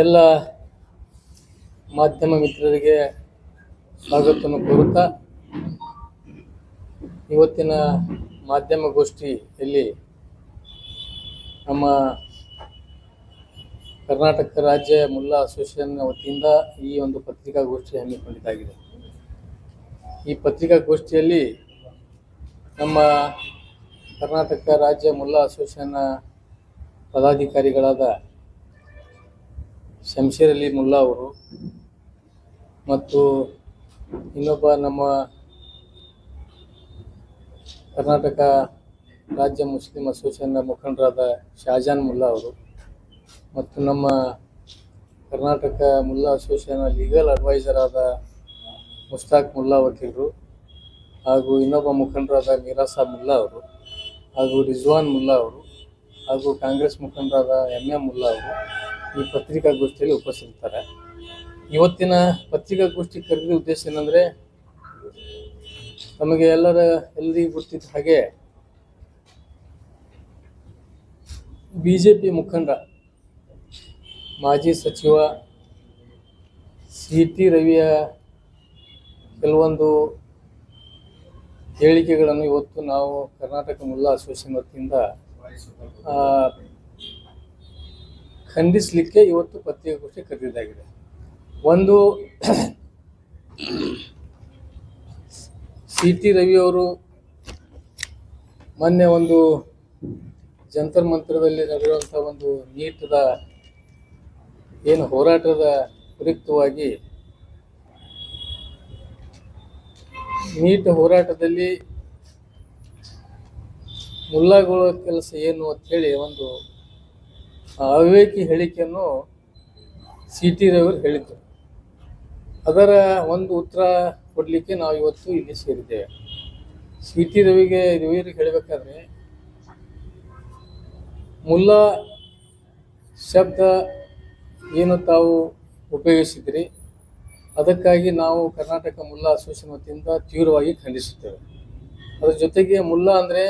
ಎಲ್ಲ ಮಾಧ್ಯಮ ಮಿತ್ರರಿಗೆ ಸ್ವಾಗತವನ್ನು ಕೋರುತ್ತಾ ಇವತ್ತಿನ ಮಾಧ್ಯಮಗೋಷ್ಠಿಯಲ್ಲಿ ನಮ್ಮ ಕರ್ನಾಟಕ ರಾಜ್ಯ ಮುಲ್ಲಾ ಅಸೋಸಿಯೇಷನ್ ವತಿಯಿಂದ ಈ ಒಂದು ಪತ್ರಿಕಾಗೋಷ್ಠಿ ಹಮ್ಮಿಕೊಂಡಿದ್ದಾಗಿದೆ. ಈ ಪತ್ರಿಕಾಗೋಷ್ಠಿಯಲ್ಲಿ ನಮ್ಮ ಕರ್ನಾಟಕ ರಾಜ್ಯ ಮುಲ್ಲಾ ಅಸೋಸಿಯೇಷನ್ನ ಪದಾಧಿಕಾರಿಗಳಾದ ಶಂಷೇರ್ ಅಲಿ ಮುಲ್ಲಾ ಅವರು ಮತ್ತು ಇನ್ನೊಬ್ಬ ನಮ್ಮ ಕರ್ನಾಟಕ ರಾಜ್ಯ ಮುಸ್ಲಿಂ ಅಸೋಸಿಯೇಷನ್ನ ಮುಖಂಡರಾದ ಶಾಜಾನ್ ಮುಲ್ಲಾ ಅವರು ಮತ್ತು ನಮ್ಮ ಕರ್ನಾಟಕ ಮುಲ್ಲಾ ಅಸೋಸಿಯೇಷನ್ನ ಲೀಗಲ್ ಅಡ್ವೈಸರ್ ಆದ ಮುಸ್ತಾಕ್ ಮುಲ್ಲಾ ವಕೀಲರು ಹಾಗೂ ಇನ್ನೊಬ್ಬ ಮುಖಂಡರಾದ ಮೀರಾಸಾ ಮುಲ್ಲಾ ಅವರು ಹಾಗೂ ರಿಜ್ವಾನ್ ಮುಲ್ಲಾ ಅವರು ಹಾಗೂ ಕಾಂಗ್ರೆಸ್ ಮುಖಂಡರಾದ ಎಂ ಮುಲ್ಲಾ ಅವರು ಈ ಪತ್ರಿಕಾಗೋಷ್ಠಿಯಲ್ಲಿ ಉಪಸ್ಥಿತಿರ್ತಾರೆ. ಇವತ್ತಿನ ಪತ್ರಿಕಾಗೋಷ್ಠಿ ಕರೆದ ಉದ್ದೇಶ ಏನಂದರೆ, ನಮಗೆ ಎಲ್ಲರಿಗೂ ಗೊತ್ತಿದ್ದ ಹಾಗೆ BJP ಮುಖಂಡ ಮಾಜಿ ಸಚಿವ CT ರವಿಯ ಕೆಲವೊಂದು ಹೇಳಿಕೆಗಳನ್ನು ಇವತ್ತು ನಾವು ಕರ್ನಾಟಕ ಮುಲ್ಲಾ ಅಸೋಸಿಯೇಷನ್ ವತಿಯಿಂದ ಖಂಡಿಸಲಿಕ್ಕೆ ಇವತ್ತು ಪತ್ರಿಕಾಗೋಷ್ಠಿ ಕರೆದಿದ್ದಾಗಿದೆ. ಒಂದು, CT ರವಿ ಅವರು ಮೊನ್ನೆ ಒಂದು ಜಂತರ್ ಮಂತ್ರದಲ್ಲಿ ನಡೆಯುವಂಥ ಒಂದು ನೀಟದ ಏನು ಹೋರಾಟದ ಕುರಿತವಾಗಿ ನೀಟ್ ಹೋರಾಟದಲ್ಲಿ ಮುಲ್ಲಾಗಳ ಕೆಲಸ ಏನು ಅಂಥೇಳಿ ಒಂದು ಅವಿವೇಕಿ ಹೇಳಿಕೆಯನ್ನು CT ರವಿಯವರು ಹೇಳಿದ್ದರು. ಅದರ ಒಂದು ಉತ್ತರ ಕೊಡಲಿಕ್ಕೆ ನಾವು ಇವತ್ತು ಇಲ್ಲಿ ಸೇರಿದ್ದೇವೆ. CT ರವಿಯರಿಗೆ ಹೇಳಬೇಕಾದ್ರೆ, ಮುಲ್ಲಾ ಶಬ್ದ ಏನು ತಾವು ಉಪಯೋಗಿಸಿದ್ರಿ, ಅದಕ್ಕಾಗಿ ನಾವು ಕರ್ನಾಟಕ ಮುಲ್ಲಾ ಅಸೋಸಿಯೇಷನ್ ವತಿಯಿಂದ ತೀವ್ರವಾಗಿ ಖಂಡಿಸುತ್ತೇವೆ. ಅದರ ಜೊತೆಗೆ ಮುಲ್ಲಾ ಅಂದರೆ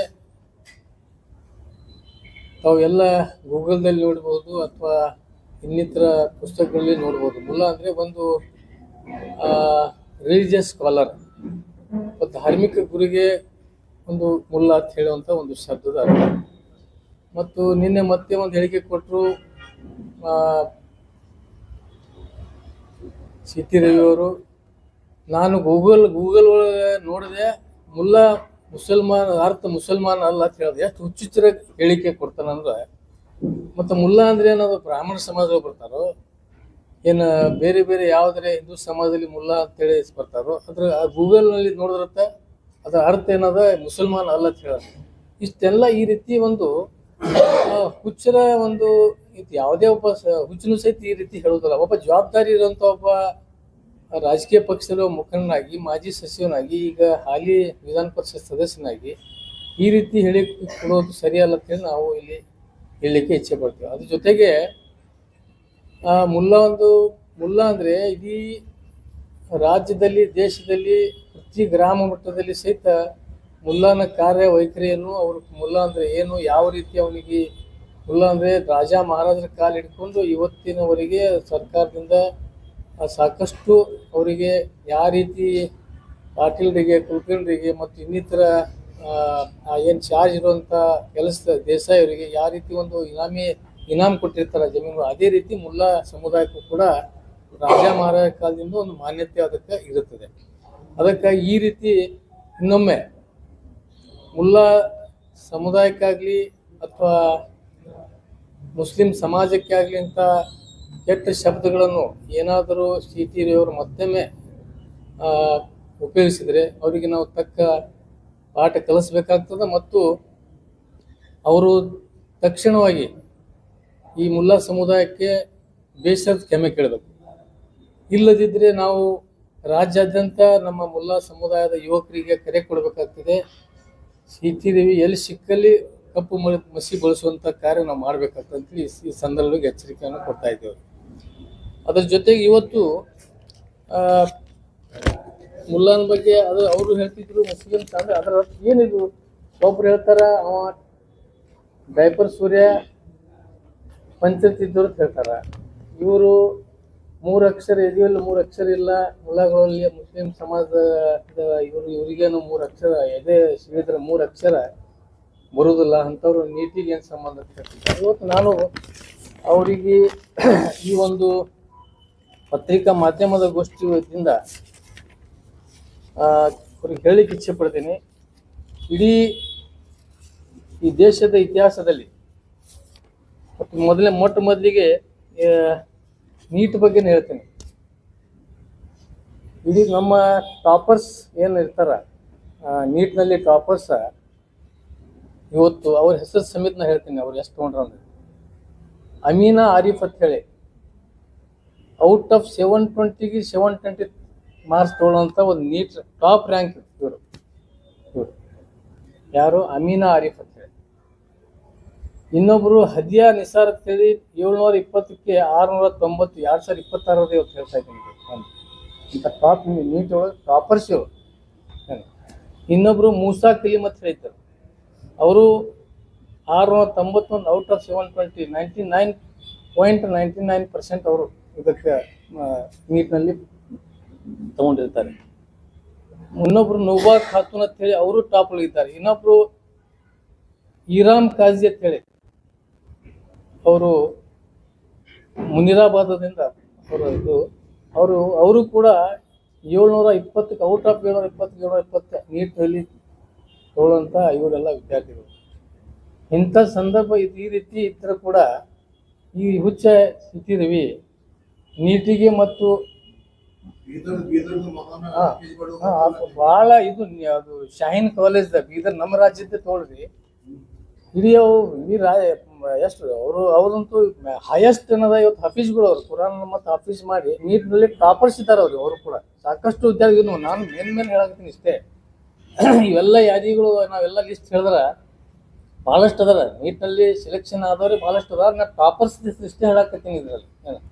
ತಾವು ಎಲ್ಲ ಗೂಗಲ್ದಲ್ಲಿ ನೋಡ್ಬೋದು ಅಥವಾ ಇನ್ನಿತರ ಪುಸ್ತಕಗಳಲ್ಲಿ ನೋಡ್ಬೋದು. ಮುಲ್ಲಾ ಅಂದರೆ ಒಂದು ರಿಲಿಜಿಯಸ್ ಸ್ಕಾಲರ್, ಧಾರ್ಮಿಕ ಗುರಿಗೆ ಒಂದು ಮುಲ್ಲಾ ಅಂತ ಹೇಳುವಂಥ ಒಂದು ಶಬ್ದದ ಅರ್ಥ. ಮತ್ತು ನಿನ್ನೆ ಮತ್ತೆ ಒಂದು ಹೇಳಿಕೆ ಕೊಟ್ಟರು CT ರವಿಯವರು, ನಾನು ಗೂಗಲ್ ಒಳಗೆ ನೋಡಿದೆ ಮುಲ್ಲಾ ಮುಸಲ್ಮಾನ ಅಲ್ಲ ಅಂತ ಹೇಳಿದೆ. ಎಷ್ಟು ಹುಚ್ಚುಚ್ಚರ ಹೇಳಿಕೆ ಕೊಡ್ತಾನಂದ್ರೆ, ಮತ್ತು ಮುಲ್ಲಾ ಅಂದರೆ ಏನದು ಬ್ರಾಹ್ಮಣ ಸಮಾಜದಲ್ಲಿ ಬರ್ತಾರೋ ಏನು ಬೇರೆ ಬೇರೆ ಯಾವುದೇ ಹಿಂದೂ ಸಮಾಜದಲ್ಲಿ ಮುಲ್ಲಾ ಅಂತೇಳಿ ಬರ್ತಾರೋ, ಅದ್ರ ಗೂಗಲ್ನಲ್ಲಿ ನೋಡಿದ್ರತ್ತ ಅದರ ಅರ್ಥ ಏನದ ಮುಸಲ್ಮಾನ ಅಲ್ಲ ಅಂತ ಹೇಳೋದು. ಇಷ್ಟೆಲ್ಲ ಈ ರೀತಿ ಒಂದು ಹುಚ್ಚರ ಒಂದು ಯಾವುದೇ ಒಬ್ಬ ಹುಚ್ಚನು ಸಹಿತ ಈ ರೀತಿ ಹೇಳೋದಿಲ್ಲ. ಒಬ್ಬ ಜವಾಬ್ದಾರಿ ಇರುವಂಥ ಒಬ್ಬ ರಾಜಕೀಯ ಪಕ್ಷದ ಮುಖಂಡನಾಗಿ, ಮಾಜಿ ಸಚಿವನಾಗಿ, ಈಗ ಹಾಲಿ ವಿಧಾನ ಪರಿಷತ್ ಸದಸ್ಯನಾಗಿ ಈ ರೀತಿ ಹೇಳಿ ಕೊಡೋದು ಸರಿಯಲ್ಲ ಅಂತೇಳಿ ನಾವು ಇಲ್ಲಿ ಹೇಳಲಿಕ್ಕೆ ಇಚ್ಛೆ ಪಡ್ತೀವಿ. ಅದ್ರ ಜೊತೆಗೆ ಮುಲ್ಲಾ ಅಂದರೆ ಇಡೀ ರಾಜ್ಯದಲ್ಲಿ, ದೇಶದಲ್ಲಿ ಪ್ರತಿ ಗ್ರಾಮ ಮಟ್ಟದಲ್ಲಿ ಸಹಿತ ಮುಲ್ಲಾನ ಕಾರ್ಯವೈಖರಿಯನ್ನು, ಅವರು ಮುಲ್ಲಾ ಅಂದರೆ ಏನು, ಯಾವ ರೀತಿ ಅವನಿಗೆ ಮುಲ್ಲಾ ಅಂದರೆ ರಾಜ ಮಹಾರಾಜರ ಕಾಲು ಹಿಡ್ಕೊಂಡು ಇವತ್ತಿನವರೆಗೆ ಸರ್ಕಾರದಿಂದ ಸಾಕಷ್ಟು ಅವರಿಗೆ ಯಾವ ರೀತಿ ಪಾಟೀಲರಿಗೆ, ಕುಲಕರ್ಣಿಗೆ ಮತ್ತು ಇನ್ನಿತರ ಏನು ಚಾರ್ಜ್ ಇರುವಂಥ ಕೆಲಸದ ದೇಸಾಯಿ ಅವರಿಗೆ ಯಾವ ರೀತಿ ಒಂದು ಇನಾಮ್ ಕೊಟ್ಟಿರ್ತಾರೆ ಜಮೀನು, ಅದೇ ರೀತಿ ಮುಲ್ಲಾ ಸಮುದಾಯಕ್ಕೂ ಕೂಡ ರಾಜ ಮಹಾರಾಜ ಕಾಲದಿಂದ ಒಂದು ಮಾನ್ಯತೆ ಅದಕ್ಕೆ ಇರುತ್ತದೆ. ಅದಕ್ಕಾಗಿ ಈ ರೀತಿ ಇನ್ನೊಮ್ಮೆ ಮುಲ್ಲಾ ಸಮುದಾಯಕ್ಕಾಗಲಿ ಅಥವಾ ಮುಸ್ಲಿಂ ಸಮಾಜಕ್ಕೆ ಆಗಲಿ ಅಂತ ಕೆಟ್ಟ ಶಬ್ದಗಳನ್ನು ಏನಾದರೂ CT ರವಿಯವರು ಮತ್ತೊಮ್ಮೆ ಉಪಯೋಗಿಸಿದರೆ ಅವರಿಗೆ ನಾವು ತಕ್ಕ ಪಾಠ ಕಲಿಸ್ಬೇಕಾಗ್ತದೆ. ಮತ್ತು ಅವರು ತಕ್ಷಣವಾಗಿ ಈ ಮುಲ್ಲಾ ಸಮುದಾಯಕ್ಕೆ ಬೇಸರದ ಕ್ಷಮೆ ಕೇಳಬೇಕು. ಇಲ್ಲದಿದ್ದರೆ ನಾವು ರಾಜ್ಯಾದ್ಯಂತ ನಮ್ಮ ಮುಲ್ಲಾ ಸಮುದಾಯದ ಯುವಕರಿಗೆ ಕರೆ ಕೊಡಬೇಕಾಗ್ತದೆ. CT ರವಿ ಎಲ್ಲಿ ಸಿಕ್ಕಲ್ಲಿ ಕಪ್ಪು ಮಸಿ ಬಳಸುವಂಥ ಕಾರ್ಯ ನಾವು ಮಾಡಬೇಕಾಗ್ತದೆ ಈ ಸಂದರ್ಭದಲ್ಲಿ ಎಚ್ಚರಿಕೆಯನ್ನು ಕೊಡ್ತಾ ಇದ್ದೇವೆ. ಅದರ ಜೊತೆಗೆ ಇವತ್ತು ಮುಲ್ಲಾನ ಬಗ್ಗೆ ಅವರು ಹೇಳ್ತಿದ್ರು ಮುಸ್ಲಿಮ್ಸ್ ಅಂದರೆ ಅದರ ಏನಿದು, ಒಬ್ರು ಹೇಳ್ತಾರ ಅವ ಡೈಪರ್ ಸೂರ್ಯ ಪಂಚತಿದ್ದವ್ರು ಅಂತ ಹೇಳ್ತಾರ, ಇವರು 3 ಅಕ್ಷರ ಎದೆಯಲ್ಲಿ 3 ಅಕ್ಷರ ಇಲ್ಲ, ಮುಲ್ಲಾಗಳಲ್ಲಿ ಮುಸ್ಲಿಂ ಸಮಾಜದ ಇವರಿಗೇನು 3 ಅಕ್ಷರ ಎದೆ ಸಿಗಿದ್ರೆ 3 ಅಕ್ಷರ ಬರುವುದಿಲ್ಲ ಅಂಥವ್ರು ನೀತಿಗೆ ಏನು ಸಂಬಂಧ ಇರ್ತಾರೆ. ಇವತ್ತು ನಾನು ಅವರಿಗೆ ಈ ಒಂದು ಪತ್ರಿಕಾ ಮಾಧ್ಯಮದ ಗೋಷ್ಠಿಯಿಂದ ಅವ್ರಿಗೆ ಹೇಳಲಿಕ್ಕೆ ಇಚ್ಛೆ ಪಡ್ತೀನಿ. ಇಡೀ ಈ ದೇಶದ ಇತಿಹಾಸದಲ್ಲಿ ಮತ್ತು ಮೊಟ್ಟ ಮೊದಲಿಗೆ ನೀಟ್ ಬಗ್ಗೆನೇ ಹೇಳ್ತೀನಿ. ಇಡೀ ನಮ್ಮ ಟಾಪರ್ಸ್ ಏನು ಇರ್ತಾರ, ನೀಟ್ನಲ್ಲಿ ಟಾಪರ್ಸ್, ಇವತ್ತು ಅವ್ರ ಹೆಸರು ಸಮೇತ ನಾ ಹೇಳ್ತೀನಿ ಅವ್ರು ಎಷ್ಟು ತೊಗೊಂಡ್ರ ಅಂದ್ರೆ. ಅಮೀನಾ ಆರಿಫ್ ಅಂತ ಹೇಳಿ ಔಟ್ ಆಫ್ 720ಗೆ 720 ಮಾರ್ಕ್ಸ್ ತೊಗೊಳ್ಳೋಂಥ ಒಂದು ನೀಟ್ ಟಾಪ್ ರ್ಯಾಂಕ್ ಇವರು. ಯಾರು? ಅಮೀನಾ ಆರಿಫ್ ಅಂತ ಹೇಳಿ. ಇನ್ನೊಬ್ರು ಹದಿಯಾ ನಿಸಾರ್ ಅಂತ ಹೇಳಿ 720ಕ್ಕೆ 690, 2026 ಇವತ್ತು ಹೇಳ್ತಾ ಇದ್ದೀನಿ. ಇಂಥ ಟಾಪ್ ನೀಟ್ ಒಳಗೆ ಟಾಪರ್ಸ್ ಇವರು. ಇನ್ನೊಬ್ರು ಮೂಸಾ ಕಲೀಮ್ ಅಂತ ಹೇಳ್ತಾರೆ, ಅವರು 691 ಔಟ್ ಆಫ್ 720, 99.99% ಅವರು ಇದಕ್ಕೆ ನೀಟ್ನಲ್ಲಿ ತಗೊಂಡಿರ್ತಾರೆ. ಇನ್ನೊಬ್ರು ನುಬಾ ಖಾತೂನ್ ಅಂತ ಹೇಳಿ ಅವರು ಟಾಪ್ ಒಳಗಿದ್ದಾರೆ. ಇನ್ನೊಬ್ರು ಇರಾಮ್ ಕಾಜಿ ಅಂತ ಹೇಳಿ ಅವರು ಮುನಿರಾಬಾದದಿಂದ ಅವರು ಕೂಡ 720 ಔಟ್ ಆಫ್ 720 ನೀಟ್ನಲ್ಲಿ ತಗೊಳ್ಳುವಂಥ ಇವರೆಲ್ಲ ವಿದ್ಯಾರ್ಥಿಗಳು. ಇಂಥ ಸಂದರ್ಭ ಈ ರೀತಿ ಇದ್ದರೂ ಕೂಡ ಈ ಹುಚ್ಚ ಸ್ಥಿತಿದೀವಿ ನೀಟಿಗೆ ಮತ್ತು ಭಾಳ ಇದು ಅದು ಶಾಹೀನ್ ಕಾಲೇಜ್ ಬೀದರ್ ನಮ್ಮ ರಾಜ್ಯದ ತಗೊಳ್ರಿ. ಇಡೀ ಎಷ್ಟು ಅವ್ರಂತೂ ಹೈಯೆಸ್ಟ್ ಏನದ ಇವತ್ತು ಹಫೀಜ್ಗಳು ಅವರು ಕುರಾನ್ ಮತ್ತು ಹಫೀಜ್ ಮಾಡಿ ನೀಟ್ನಲ್ಲಿ ಟಾಪರ್ಸ್ ಇದ್ದಾರೆ ಅವರು ಕೂಡ. ಸಾಕಷ್ಟು ವಿದ್ಯಾರ್ಥಿಗಳು ನಾನು ಮೇನ್ ಹೇಳಕತ್ತೀನಿ ಇಷ್ಟೇ. ಇವೆಲ್ಲ ಯಾದಿಗಳು ನಾವೆಲ್ಲ ಲಿಸ್ಟ್ ಹೇಳಿದ್ರೆ ಭಾಳಷ್ಟು ಅದಾರ, ನೀಟ್ನಲ್ಲಿ ಸೆಲೆಕ್ಷನ್ ಆದವ್ರೆ ಭಾಳಷ್ಟು ಅದಾರ. ನಾ ಟಾಪರ್ಸ್ ಇಷ್ಟೇ ಹೇಳಕತ್ತೀನಿ ಇದರಲ್ಲಿ.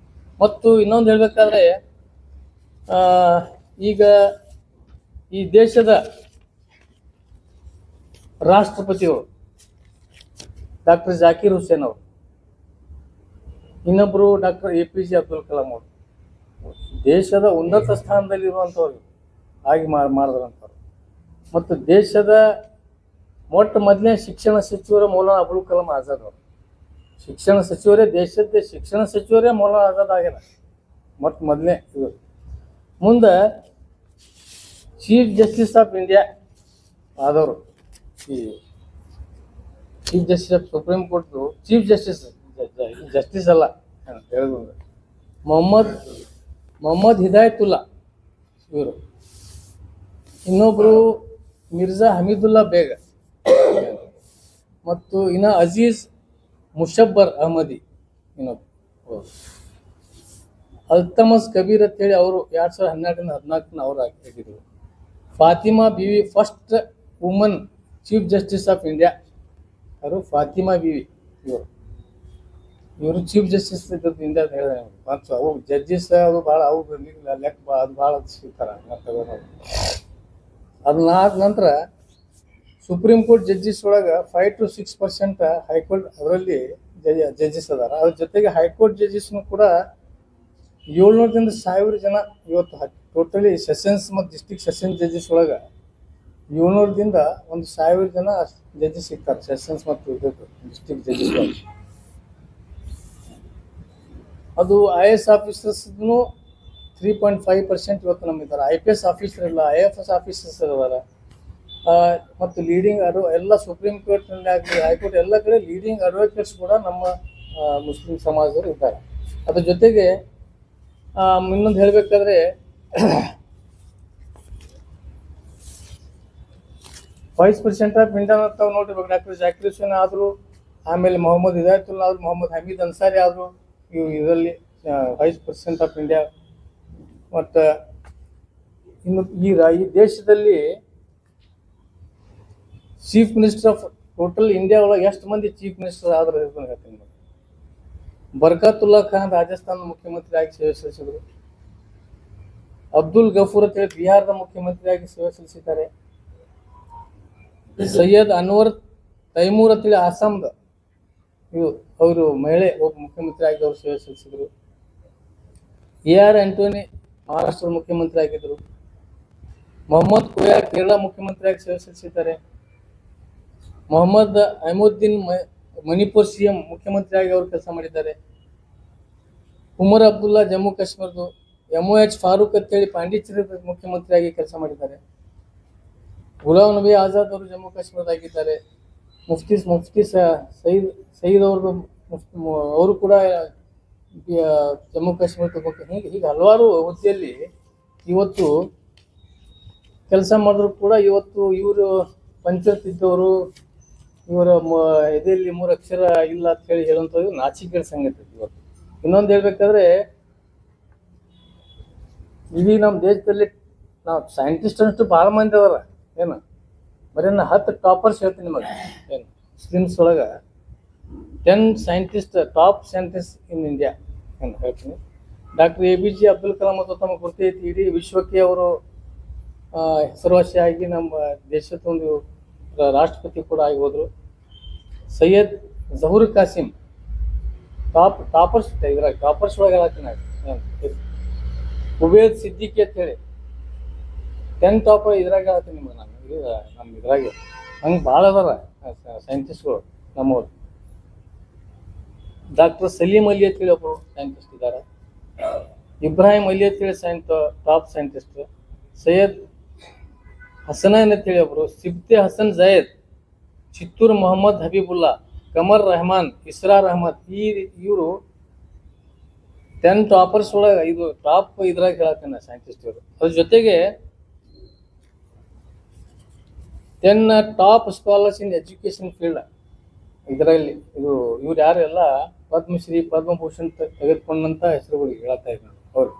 ಮತ್ತು ಇನ್ನೊಂದು ಹೇಳ್ಬೇಕಾದ್ರೆ, ಈಗ ಈ ದೇಶದ ರಾಷ್ಟ್ರಪತಿಗಳು ಡಾಕ್ಟರ್ ಜಾಕೀರ್ ಹುಸೇನ್ ಅವರು, ಇನ್ನೊಬ್ಬರು ಡಾಕ್ಟರ್ APJ ಅಬ್ದುಲ್ ಕಲಾಂ ಅವರು ದೇಶದ ಉನ್ನತ ಸ್ಥಾನದಲ್ಲಿರುವಂಥವ್ರು ಆಗಿ ಮಾಡಿದ್ರಂಥವ್ರು. ಮತ್ತು ದೇಶದ ಮೊದಲನೇ ಶಿಕ್ಷಣ ಸಚಿವರು ಮೌಲಾನಾ ಅಬುಲ್ ಕಲಾಂ ಆಜಾದ್ ಅವರು. ಶಿಕ್ಷಣ ಸಚಿವರೇ, ದೇಶದ ಶಿಕ್ಷಣ ಸಚಿವರೇ ಮೌಲಾನಾ ಆಜಾದ್ ಆಗ್ಯಾರ ಮೊದಲನೇ ಇದು. ಮುಂದೆ ಚೀಫ್ ಜಸ್ಟಿಸ್ ಆಫ್ ಇಂಡಿಯಾ ಆದವರು, ಈ ಚೀಫ್ ಜಸ್ಟಿಸ್ ಆಫ್ ಸುಪ್ರೀಂ ಕೋರ್ಟ್ದು ಚೀಫ್ ಜಸ್ಟಿಸ್ ಅಲ್ಲ ಹೇಳಿದ್ರು ಮೊಹಮ್ಮದ್ ಹಿದಾಯತುಲ್ಲಾ ಇವರು. ಇನ್ನೊಬ್ಬರು ಮಿರ್ಜಾ ಹಮೀದುಲ್ಲಾ ಬೇಗ, ಮತ್ತು ಇನ್ನು ಅಜೀಜ್ ಮುಷಬ್ಬರ್ ಅಹಮದಿ ಇನ್ನೊಬ್ರು. ಅಲ್ತಮಸ್ ಕಬೀರ್ ಅಂತೇಳಿ ಅವರು 2012-14 ಅವರು ಆಗಿದ್ರು. Fathima Beevi first woman chief justice of India ಅವರು ಫಾತಿಮಾ ಬೀವಿ. ಇವರು ಚೀಫ್ ಜಸ್ಟಿಸ್ ಇದ್ದದ್ದು ಇಂಡಿಯಾ ಅಂತ ಹೇಳಿದೆ. ಮತ್ತು ಅವು ಜಡ್ಜಸ್ ಅದು ಭಾಳ ಅವ್ರು ಲೆಕ್ಕ ಅದು ಭಾಳ ಸಿಗ್ತಾರೆ. ಅದನ್ನಾದ ನಂತರ ಸುಪ್ರೀಂ ಕೋರ್ಟ್ ಜಡ್ಜಸ್ ಒಳಗೆ 5 to 6% ಹೈಕೋರ್ಟ್ ಅದರಲ್ಲಿ ಜಡ್ಜಸ್ ಅದಾರ. ಅದ್ರ ಜೊತೆಗೆ ಹೈಕೋರ್ಟ್ ಜಡ್ಜಸ್ನು ಕೂಡ 700ದಿಂದ 1000 ಜನ ಇವತ್ತು ಟೋಟಲಿ ಸೆಷನ್ಸ್ ಮತ್ತು ಡಿಸ್ಟ್ರಿಕ್ಟ್ ಸೆಷನ್ಸ್ ಜಡ್ಜಸ್ ಒಳಗೆ 700ದಿಂದ 1000 ಜನ ಜಡ್ಜಸ್ ಸಿಗ್ತಾರೆ ಸೆಷನ್ಸ್ ಮತ್ತು ಡಿಸ್ಟ್ರಿಕ್ಟ್ ಜಡ್ಜಸ್. ಅದು IAS ಆಫೀಸರ್ಸ್ನು 3.5% ಇವತ್ತು ನಮ್ಮಿದ್ದಾರೆ. IPS ಆಫೀಸರ್ ಇಲ್ಲ, IFS ಆಫೀಸರ್ಸ್ ಇದಾರೆ. ಮತ್ತು ಲೀಡಿಂಗ್ ಎಲ್ಲ ಸುಪ್ರೀಂ ಕೋರ್ಟ್ನಲ್ಲಿ ಆಗಲಿ ಹೈಕೋರ್ಟ್ ಎಲ್ಲ ಕಡೆ ಲೀಡಿಂಗ್ ಅಡ್ವೊಕೇಟ್ಸ್ ಕೂಡ ನಮ್ಮ ಮುಸ್ಲಿಂ ಸಮಾಜದವರು ಇದ್ದಾರೆ. ಅದ್ರ ಜೊತೆಗೆ ಇನ್ನೊಂದು ಹೇಳಬೇಕಾದ್ರೆ, ವೈಸ್ ಪ್ರೆಸಿಡೆಂಟ್ ಆಫ್ ಇಂಡಿಯಾ ತಾವು ನೋಡಿರ್ಬೇಕು. ಡಾಕ್ಟರ್ ಜಾಕೀರ್ ಹುಸೇನ್ ಆದರು, ಆಮೇಲೆ ಮೊಹಮ್ಮದ್ ಹಿದಾಯತುಲ್ಲಾ ಆದರು, ಮೊಹಮ್ಮದ್ ಹಮೀದ್ ಅನ್ಸಾರಿ ಆದರು. ಇದರಲ್ಲಿ ವೈಸ್ ಪ್ರೆಸಿಡೆಂಟ್ ಆಫ್ ಇಂಡಿಯಾ. ಮತ್ತು ಇನ್ನು ಈ ದೇಶದಲ್ಲಿ chief minister of total India ಒಳಗೆ ಎಷ್ಟು ಮಂದಿ ಚೀಫ್ ಮಿನಿಸ್ಟರ್ ಆದ್ರೆ ಹೇಳ್ತೀನಿ. ಬರ್ಕತುಲ್ಲಾ ಖಾನ್ ರಾಜಸ್ಥಾನದ ಮುಖ್ಯಮಂತ್ರಿಯಾಗಿ ಸೇವೆ ಸಲ್ಲಿಸಿದರು. ಅಬ್ದುಲ್ ಗಫೂರ್ ಅಂತ ಹೇಳಿ ಬಿಹಾರದ ಮುಖ್ಯಮಂತ್ರಿಯಾಗಿ ಸೇವೆ ಸಲ್ಲಿಸಿದ್ದಾರೆ. ಸೈಯದ್ ಅನ್ವರ್ ತೈಮೂರ್ ಅಂತೇಳಿ ಆಸಾಮ್ದ ಅವರು ಮಹಿಳೆ ಒಬ್ಬ ಮುಖ್ಯಮಂತ್ರಿಯಾಗಿ ಅವರು ಸೇವೆ ಸಲ್ಲಿಸಿದರು. AR ಆಂಟೋನಿ ಮಹಾರಾಷ್ಟ್ರದ ಮುಖ್ಯಮಂತ್ರಿ ಆಗಿದ್ದರು. ಮೊಹಮ್ಮದ್ ಕೋಯಾ ಕೇರಳ ಮುಖ್ಯಮಂತ್ರಿಯಾಗಿ ಸೇವೆ ಸಲ್ಲಿಸಿದ್ದಾರೆ. ಮೊಹಮ್ಮದ್ ಅಹಮುದ್ದೀನ್ ಮಣಿಪುರ್ CM ಮುಖ್ಯಮಂತ್ರಿಯಾಗಿ ಅವರು ಕೆಲಸ ಮಾಡಿದ್ದಾರೆ. ಉಮರ್ ಅಬ್ದುಲ್ಲಾ ಜಮ್ಮು ಕಾಶ್ಮೀರದು, MOH ಫಾರೂಕ್ ಅಂತೇಳಿ ಪಾಂಡಿಚೇರಿ ಮುಖ್ಯಮಂತ್ರಿಯಾಗಿ ಕೆಲಸ ಮಾಡಿದ್ದಾರೆ. ಗುಲಾಂ ನಬಿ ಆಜಾದ್ ಅವರು ಜಮ್ಮು ಕಾಶ್ಮೀರದಾಗಿದ್ದಾರೆ. ಮುಫ್ತಿ ಸಯೀದ್ ಅವ್ರದ್ದು ಅವರು ಕೂಡ ಜಮ್ಮು ಕಾಶ್ಮೀರ ಹೀಗೆ ಹಲವಾರು ಹುದ್ದೆಯಲ್ಲಿ ಇವತ್ತು ಕೆಲಸ ಮಾಡಿದ್ರು ಕೂಡ ಇವತ್ತು ಇವರು ಪಂಚಾಯತ್ ಇದ್ದವರು ಇವರ ಎದೆಯಲ್ಲಿ 3 ಅಕ್ಷರ ಇಲ್ಲ ಅಂತ ಹೇಳುವಂಥದ್ದು ನಾಚಿಕೆಯ ಸಂಗತಿ. ಇವತ್ತು ಇನ್ನೊಂದು ಹೇಳ್ಬೇಕಾದ್ರೆ ಇಡೀ ನಮ್ಮ ದೇಶದಲ್ಲಿ ನಾವು ಸೈಂಟಿಸ್ಟ್ ಅಷ್ಟು ಭಾಳ ಮಂದಿ ಅದಾರ. ಏನು ಬರೀ 10 ಟಾಪರ್ಸ್ ಹೇಳ್ತೀನಿ ನಿಮಗೆ. ಏನು ಮುಸ್ಲಿಮ್ಸ್ ಒಳಗೆ 10 scientist top scientist in India ಏನು ಹೇಳ್ತೀನಿ. ಡಾಕ್ಟರ್ APJ ಅಬ್ದುಲ್ ಕಲಾಂ ಮತ್ತು ತಮ್ಮ ಗುರುತೈತಿ ಇಡೀ ವಿಶ್ವಕ್ಕೆ ಅವರು ಹೆಸರುವಾಸಿಯಾಗಿ ನಮ್ಮ ದೇಶದ ಒಂದು ರಾಷ್ಟ್ರಪತಿ ಕೂಡ ಆಗಿ ಹೋದರು. ಸೈಯದ್ ಜಹೂರ್ ಕಾಸಿಮ್ ಟಾಪರ್ಸ್ ಇದ್ರಾಗ ಟಾಪರ್ಸ್ ಒಳಗೆ ಹೇಳತ್ತೀನಿ. ಉಬೇದ್ ಸಿದ್ದಿಕಿ ಅಂತ ಹೇಳಿ 10 ಟಾಪ್ ಇದ್ರಾಗ ಹೇಳ್ತೀನಿ ನಿಮ್ಗೆ. ನಾನು ನಮ್ಮ ಇದ್ರಾಗೆ ಹಂಗೆ ಭಾಳ ಅದಾರ ಸೈಂಟಿಸ್ಟ್ಗಳು ನಮ್ಮವ್ರು. ಡಾಕ್ಟರ್ ಸಲೀಂ ಅಲಿ ಅಂತೇಳಿ ಒಬ್ಬರು ಸೈಂಟಿಸ್ಟ್ ಇದ್ದಾರೆ. ಇಬ್ರಾಹಿಂ ಅಲಿ ಅಂತೇಳಿ ಟಾಪ್ ಸೈಂಟಿಸ್ಟ್. ಸೈಯದ್ ಹಸನೈನ್ ಅಂತೇಳಿ ಒಬ್ಬರು. ಸಿಬ್ತೆ ಹಸನ್ ಜಯದ್, ಚಿತ್ತೂರ್ ಮೊಹಮ್ಮದ್ ಹಬೀಬುಲ್ಲಾ, ಕಮರ್ ರೆಹಮಾನ್, ಇಸ್ರಾರ್ ಅಹಮದ್. ಇವರು 10 ಟಾಪರ್ಸ್ ಒಳಗೆ ಇದು ಟಾಪ್ ಇದ್ರಾಗ ಹೇಳತ್ತೇನೆ ಸೈಂಟಿಸ್ಟ್ ಇವರು. ಅದ್ರ ಜೊತೆಗೆ 10 ಟಾಪ್ ಸ್ಕಾಲರ್ಸ್ ಇನ್ ಎಜುಕೇಶನ್ ಫೀಲ್ಡ್ ಇದರಲ್ಲಿ ಇವ್ರು ಯಾರೆಲ್ಲ ಪದ್ಮಶ್ರೀ ಪದ್ಮಭೂಷಣ್ ತೆಗೆದುಕೊಂಡಂತ ಹೆಸರುಗಳಿಗೆ ಹೇಳ್ತಾ ಇದ್ರು ಅವರು.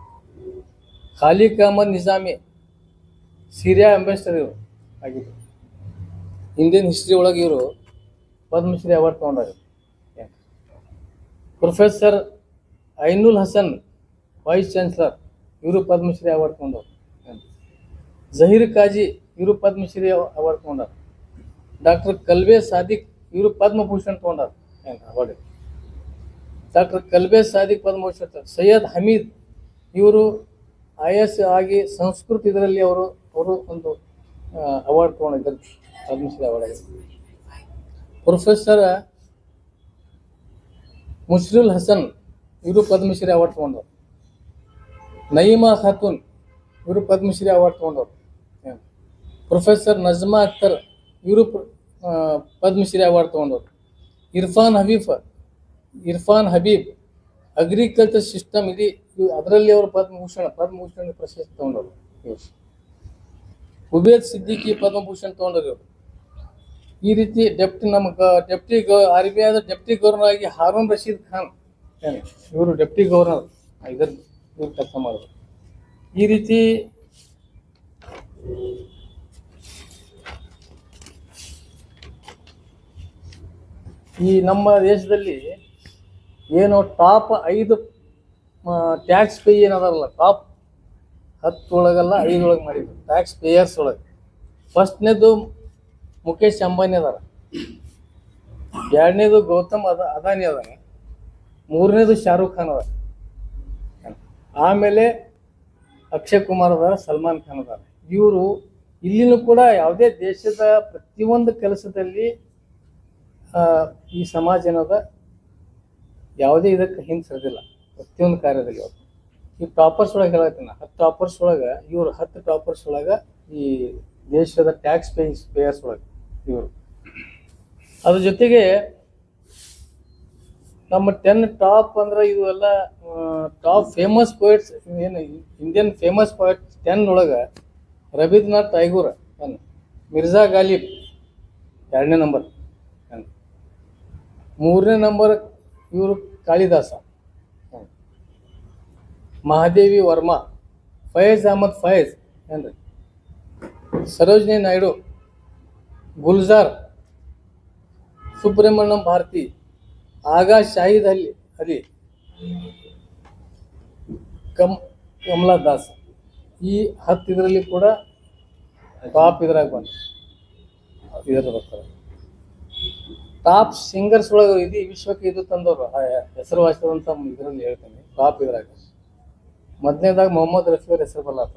ಖಾಲಿಕ್ ಅಹಮದ್ ನಿಜಾಮಿ ಸಿರಿಯಾ ಅಂಬಾಸಿಡರ್ ಇವರು ಆಗಿದ್ರು. ಇಂಡಿಯನ್ ಹಿಸ್ಟ್ರಿ ಒಳಗೆ ಇವರು ಪದ್ಮಶ್ರೀ ಅವಾರ್ಡ್ ತಗೊಂಡಾಗ. Professor Ainul Hasan vice chancellor ಇವರು ಪದ್ಮಶ್ರೀ ಅವಾರ್ಡ್ ತಗೊಂಡವ್ರು. ಜಹೀರ್ ಕಾಜಿ ಇವರು ಪದ್ಮಶ್ರೀ ಅವಾರ್ಡ್ ತಗೊಂಡಾರ. ಡಾಕ್ಟರ್ ಕಲ್ಬೆ ಸಾದಿಕ್ ಇವರು ಪದ್ಮಭೂಷಣ್ ತಗೊಂಡಾರ ಅವಾರ್ಡ್. ಡಾಕ್ಟರ್ ಕಲ್ಬೆ ಸಾದಿಕ್ ಪದ್ಮಭೂಷಣ್. ಸೈಯದ್ ಹಮೀದ್ ಇವರು IAS ಆಗಿ ಸಂಸ್ಕೃತ ಇದರಲ್ಲಿ ಅವರು ಒಂದು ಅವಾರ್ಡ್ ತಗೊಂಡಿದ್ದಾರೆ, ಪದ್ಮಶ್ರೀ ಅವಾರ್ಡ್. ಪ್ರೊಫೆಸರ್ ಮುಷ್ರುಲ್ ಹಸನ್ ಇವರು ಪದ್ಮಶ್ರೀ ಅವಾರ್ಡ್ ತಗೊಂಡವ್ರು. ನಯೀಮಾ ಖಾತೂನ್ ಇವರು ಪದ್ಮಶ್ರೀ ಅವಾರ್ಡ್ ತಗೊಂಡವ್ರು. ಪ್ರೊಫೆಸರ್ ನಜ್ಮಾ ಅಖ್ತರ್ ಇವರು ಪದ್ಮಶ್ರೀ ಅವಾರ್ಡ್ ತಗೊಂಡವ್ರು. ಇರ್ಫಾನ್ ಹಬೀಬ್ ಅಗ್ರಿಕಲ್ಚರ್ ಸಿಸ್ಟಮ್ ಇಡೀ ಅದರಲ್ಲಿ ಅವರು ಪದ್ಮಭೂಷಣ ಪ್ರಶಸ್ತಿ ತಗೊಂಡವರು. ಉಬೇದ್ ಸಿದ್ದಿಕಿ ಪದ್ಮಭೂಷಣ್ ತಗೊಂಡರು ಇವರು. ಈ ರೀತಿ RBI ಡೆಪ್ಟಿ ಗವರ್ನರ್ ಆಗಿ ಹಾರೂನ್ ರಶೀದ್ ಖಾನ್ ಇವರು ಡೆಪ್ಟಿ ಗವರ್ನರ್ ಇವ್ರು ಕೆಲಸ ಮಾಡಿದ್ರು. ಈ ರೀತಿ ಈ ನಮ್ಮ ದೇಶದಲ್ಲಿ ಏನು ಟಾಪ್ 5 ಟ್ಯಾಕ್ಸ್ ಪೇ ಏನದಾರಲ್ಲ, ಟಾಪ್ 10 ಒಳಗಲ್ಲ 5 ಒಳಗೆ ಮಾಡಿದ್ರು ಟ್ಯಾಕ್ಸ್ ಪೇಯರ್ಸ್ ಒಳಗೆ. ಫಸ್ಟ್ನೇದು ಮುಖೇಶ್ ಅಂಬಾನಿ ಅದಾರ, 2ನೇದು ಗೌತಮ್ ಅದಾನಿ ಅದಾರ, 3ನೇದು ಶಾರುಖ್ ಖಾನ್ ಅದಾರ, ಆಮೇಲೆ ಅಕ್ಷಯ್ ಕುಮಾರ್ ಅದಾರ, ಸಲ್ಮಾನ್ ಖಾನ್ ಅದಾರ. ಇವರು ಇಲ್ಲಿನೂ ಕೂಡ ಯಾವುದೇ ದೇಶದ ಪ್ರತಿಯೊಂದು ಕೆಲಸದಲ್ಲಿ ಈ ಸಮಾಜ ಏನದ ಯಾವುದೇ ಇದಕ್ಕೆ ಹಿಂದೆ ಸರಿದಿಲ್ಲ, ಪ್ರತಿಯೊಂದು ಕಾರ್ಯದಲ್ಲಿ. ಅವರು ಈ ಟಾಪರ್ಸ್ ಒಳಗೆ ಹೇಳತ್ತೀನಿ, 10 ಟಾಪರ್ಸ್ ಒಳಗೆ ಇವರು 10 ಟಾಪರ್ಸ್ ಒಳಗೆ ಈ ದೇಶದ ಟ್ಯಾಕ್ಸ್ ಪೇಯರ್ಸ್ ಒಳಗೆ ಇವರು. ಅದ್ರ ಜೊತೆಗೆ ನಮ್ಮ 10 ಟಾಪ್ ಅಂದ್ರೆ ಇದು ಎಲ್ಲ ಟಾಪ್ ಫೇಮಸ್ ಪೋಯಿಟ್ಸ್ ಏನು ಇಂಡಿಯನ್ ಫೇಮಸ್ ಪೋಯಿಟ್ಸ್ 10 ಒಳಗೆ ರವೀಂದ್ರನಾಥ್ ಟ್ಯಾಗೂರ್, ಮಿರ್ಜಾ ಗಾಲಿಬ್ 2ನೇ ನಂಬರ್, 3ನೇ ನಂಬರ್ ಇವರು ಕಾಳಿದಾಸ, ಮಹಾದೇವಿ ವರ್ಮಾ, ಫಯಜ್ ಅಹಮದ್ ಫಯಜ್ ಏನ್ರಿ, ಸರೋಜಿನಿ ನಾಯ್ಡು, ಗುಲ್ಜಾರ್, ಸುಬ್ರಹ್ಮಣ್ಯಂ ಭಾರತಿ, ಆಗಾ ಶಾಹಿದ್ ಅಲಿ, ಕಮಲಾ ದಾಸ್. ಈ 10 ಇದರಲ್ಲಿ ಕೂಡ ಟಾಪ್ ಇದ್ರಾಗ ಬಂದು ಇದರ ಬರ್ತಾರೆ. ಟಾಪ್ ಸಿಂಗರ್ಸ್ ಒಳಗೆ ಇಡೀ ವಿಶ್ವಕ್ಕೆ ಇದು ತಂದವರು ಹೆಸರುವಾಸಿದಂಥ ಇದರಲ್ಲಿ ಹೇಳ್ತೀನಿ ಟಾಪ್ ಇದ್ರಾಗ ಮೊದಲನೇದಾಗ ಮೊಹಮ್ಮದ್ ರಫಿ ಅವ್ರ ಹೆಸರು ಬರ್ಲಾತ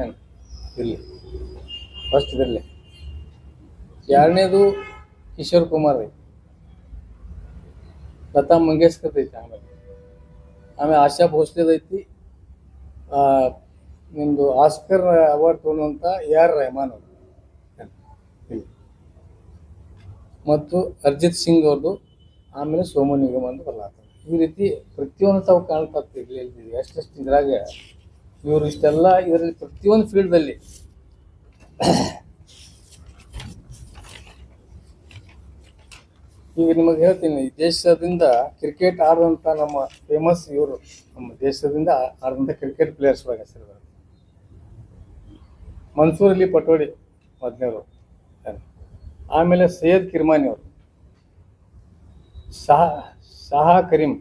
ಏನು ಇಲ್ಲಿ ಫಸ್ಟ್ ಇದರಲ್ಲಿ. ಎರಡನೇದು ಕಿಶೋರ್ ಕುಮಾರ್ ಐತಿ, ಲತಾ ಮಂಗೇಶ್ಕರ್ ಐತಿ, ಆಮೇಲೆ ಆಶಾ ಭೋಸ್ಲೆದ್ ಐತಿ, ನಿಮ್ಮದು ಆಸ್ಕರ್ ಅವಾರ್ಡ್ ತೊಗೊಂಡಂಥ AR ರೆಹಮಾನ್ ಅವರು ಮತ್ತು ಅರ್ಜಿತ್ ಸಿಂಗ್ ಅವ್ರದ್ದು, ಆಮೇಲೆ ಸೋಮು ನಿಗಮ್ ಅಂತ ಬರ್ಲಾಗ್ತದೆ. ಈ ರೀತಿ ಪ್ರತಿಯೊಂದು ತಾವು ಕಾಣ್ತದೆ. ಇಲ್ಲಿ ಎಷ್ಟೆಷ್ಟು ಇದ್ರಾಗ ಇವರು ಇಷ್ಟೆಲ್ಲ ಇದರಲ್ಲಿ ಪ್ರತಿಯೊಂದು ಫೀಲ್ಡ್ದಲ್ಲಿ ಈಗ ನಿಮಗೆ ಹೇಳ್ತೀನಿ, ದೇಶದಿಂದ ಕ್ರಿಕೆಟ್ ಆಡಿದಂಥ ನಮ್ಮ ಫೇಮಸ್ ಇವರು, ನಮ್ಮ ದೇಶದಿಂದ ಆಡಿದಂಥ ಕ್ರಿಕೆಟ್ ಪ್ಲೇಯರ್ಸ್ ಬಗ್ಗೆ ಹೆಸರು ಮನ್ಸೂರ್ ಅಲಿ ಪಟೋಡಿ ಮೊದಲನೇವರು, ಆಮೇಲೆ ಸೈಯದ್ ಕಿರ್ಮಾನಿ ಅವರು, ಶಾಹಾ ಕರೀಂ,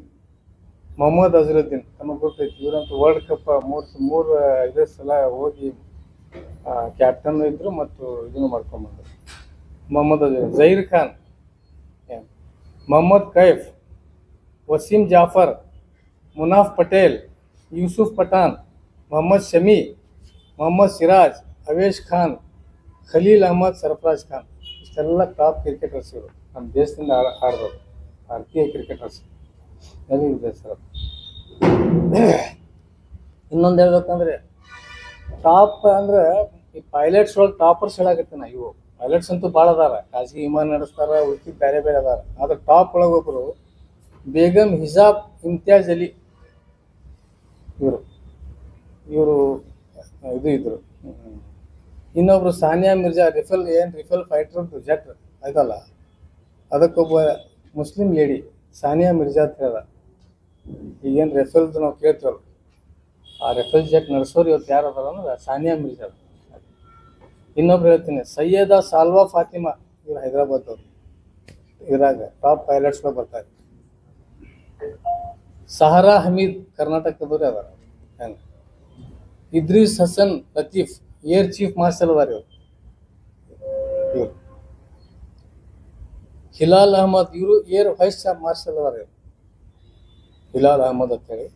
ಮೊಹಮ್ಮದ್ ಅಜರುದ್ದೀನ್, ನಮಗೆ ಗೊತ್ತೈತಿ ಇವರಂತೂ ವರ್ಲ್ಡ್ ಕಪ್ ಮೂರು ಇದೇ ಸಲ ಹೋಗಿ ಕ್ಯಾಪ್ಟನ್ ಇದ್ರು ಮತ್ತು ಇದನ್ನು ಮಾಡ್ಕೊಂಡ್ಬಂದರು. ಮೊಹಮ್ಮದ್ ಅಜರುದ್ದೀನ್, ಜಹೀರ್ ಖಾನ್, ಮೊಹಮ್ಮದ್ ಕೈಫ್, ವಸೀಂ ಜಾಫರ್, ಮುನಾಫ್ ಪಟೇಲ್, ಯೂಸುಫ್ ಪಠಾನ್, ಮೊಹಮ್ಮದ್ ಶಮಿ, ಮೊಹಮ್ಮದ್ ಸಿರಾಜ್, ಅವೇಶ್ ಖಾನ್, ಖಲೀಲ್ ಅಹಮದ್, ಸರ್ಫರಾಜ್ ಖಾನ್, ಇಷ್ಟೆಲ್ಲ ಟಾಪ್ ಕ್ರಿಕೆಟರ್ಸ್ ಇವರು ನಮ್ಮ ದೇಶದಿಂದ ಆಡ್ದವರು, ಭಾರತೀಯ ಕ್ರಿಕೆಟರ್ಸ್ ಇದೆ ಸರ್. ಇನ್ನೊಂದು ಹೇಳ್ಬೇಕಂದ್ರೆ ಟಾಪ್ ಅಂದ್ರೆ ಈ ಪೈಲಟ್ಸ್ ಒಳಗೆ ಟಾಪರ್ಸ್ ಹೇಳಾಕತ್ತೆ ನಾ. ಇವು ಪೈಲಟ್ಸ್ ಅಂತೂ ಭಾಳ ಅದಾರ, ಖಾಸಗಿ ವಿಮಾನ ನಡೆಸ್ತಾರ, ಉಳ್ಕಿದ್ ಬೇರೆ ಬೇರೆ ಅದಾರ. ಆದ್ರೆ ಟಾಪ್ ಒಳಗೆ ಒಬ್ಬರು ಬೇಗಮ್ ಹಿಜಾಬ್ ಇಮ್ತಿಯಾಜ್ ಅಲಿ ಇವರು ಇದು ಇದ್ರು. ಇನ್ನೊಬ್ರು ಸಾನಿಯಾ ಮಿರ್ಜಾ, ರಿಫಲ್ ಫೈಟರ್ ಜೆಟ್ ಅದಲ್ಲ, ಅದಕ್ಕೊಬ್ಬ ಮುಸ್ಲಿಂ ಲೇಡಿ ಸಾನಿಯಾ ಮಿರ್ಜಾ ಅಂತ ಹೇಳ. ಈಗೇನು ರೆಫೆಲ್ದು ನಾವು ಕೇಳ್ತೀವಲ್ಲ, ಆ ರೆಫೆಲ್ ಜೆಟ್ ನಡೆಸೋರು ಇವತ್ತು ಯಾರು ಅದಾರ ಅಂದ್ರೆ ಸಾನಿಯಾ ಮಿರ್ಜಾ. ಇನ್ನೊಬ್ರು ಹೇಳ್ತೀನಿ, ಸೈಯದಾ ಸಾಲ್ವಾ ಫಾತಿಮಾ, ಇವ್ರು ಹೈದರಾಬಾದವ್ರು, ಇದ್ರಾಗ ಟಾಪ್ ಪೈಲಟ್ಸ್ಗಳು ಬರ್ತಾರೆ. ಸಹರಾ ಹಮೀದ್ ಕರ್ನಾಟಕದವ್ರೆ ಅದಾರ. ಹೆಂಗೆ Idris Hasan Latif air chief marshal ಅದಾರ ಇವ್ರು. ಹಿಲಾಲ್ ಅಹಮದ್ ಇವರು ಏರ್ ವೈಸ್ ಮಾರ್ಷಲ್ ಅದಾರ ಇವರು, ಹಿಲಾಲ್ ಅಹಮದ್ ಅಂತೇಳಿ.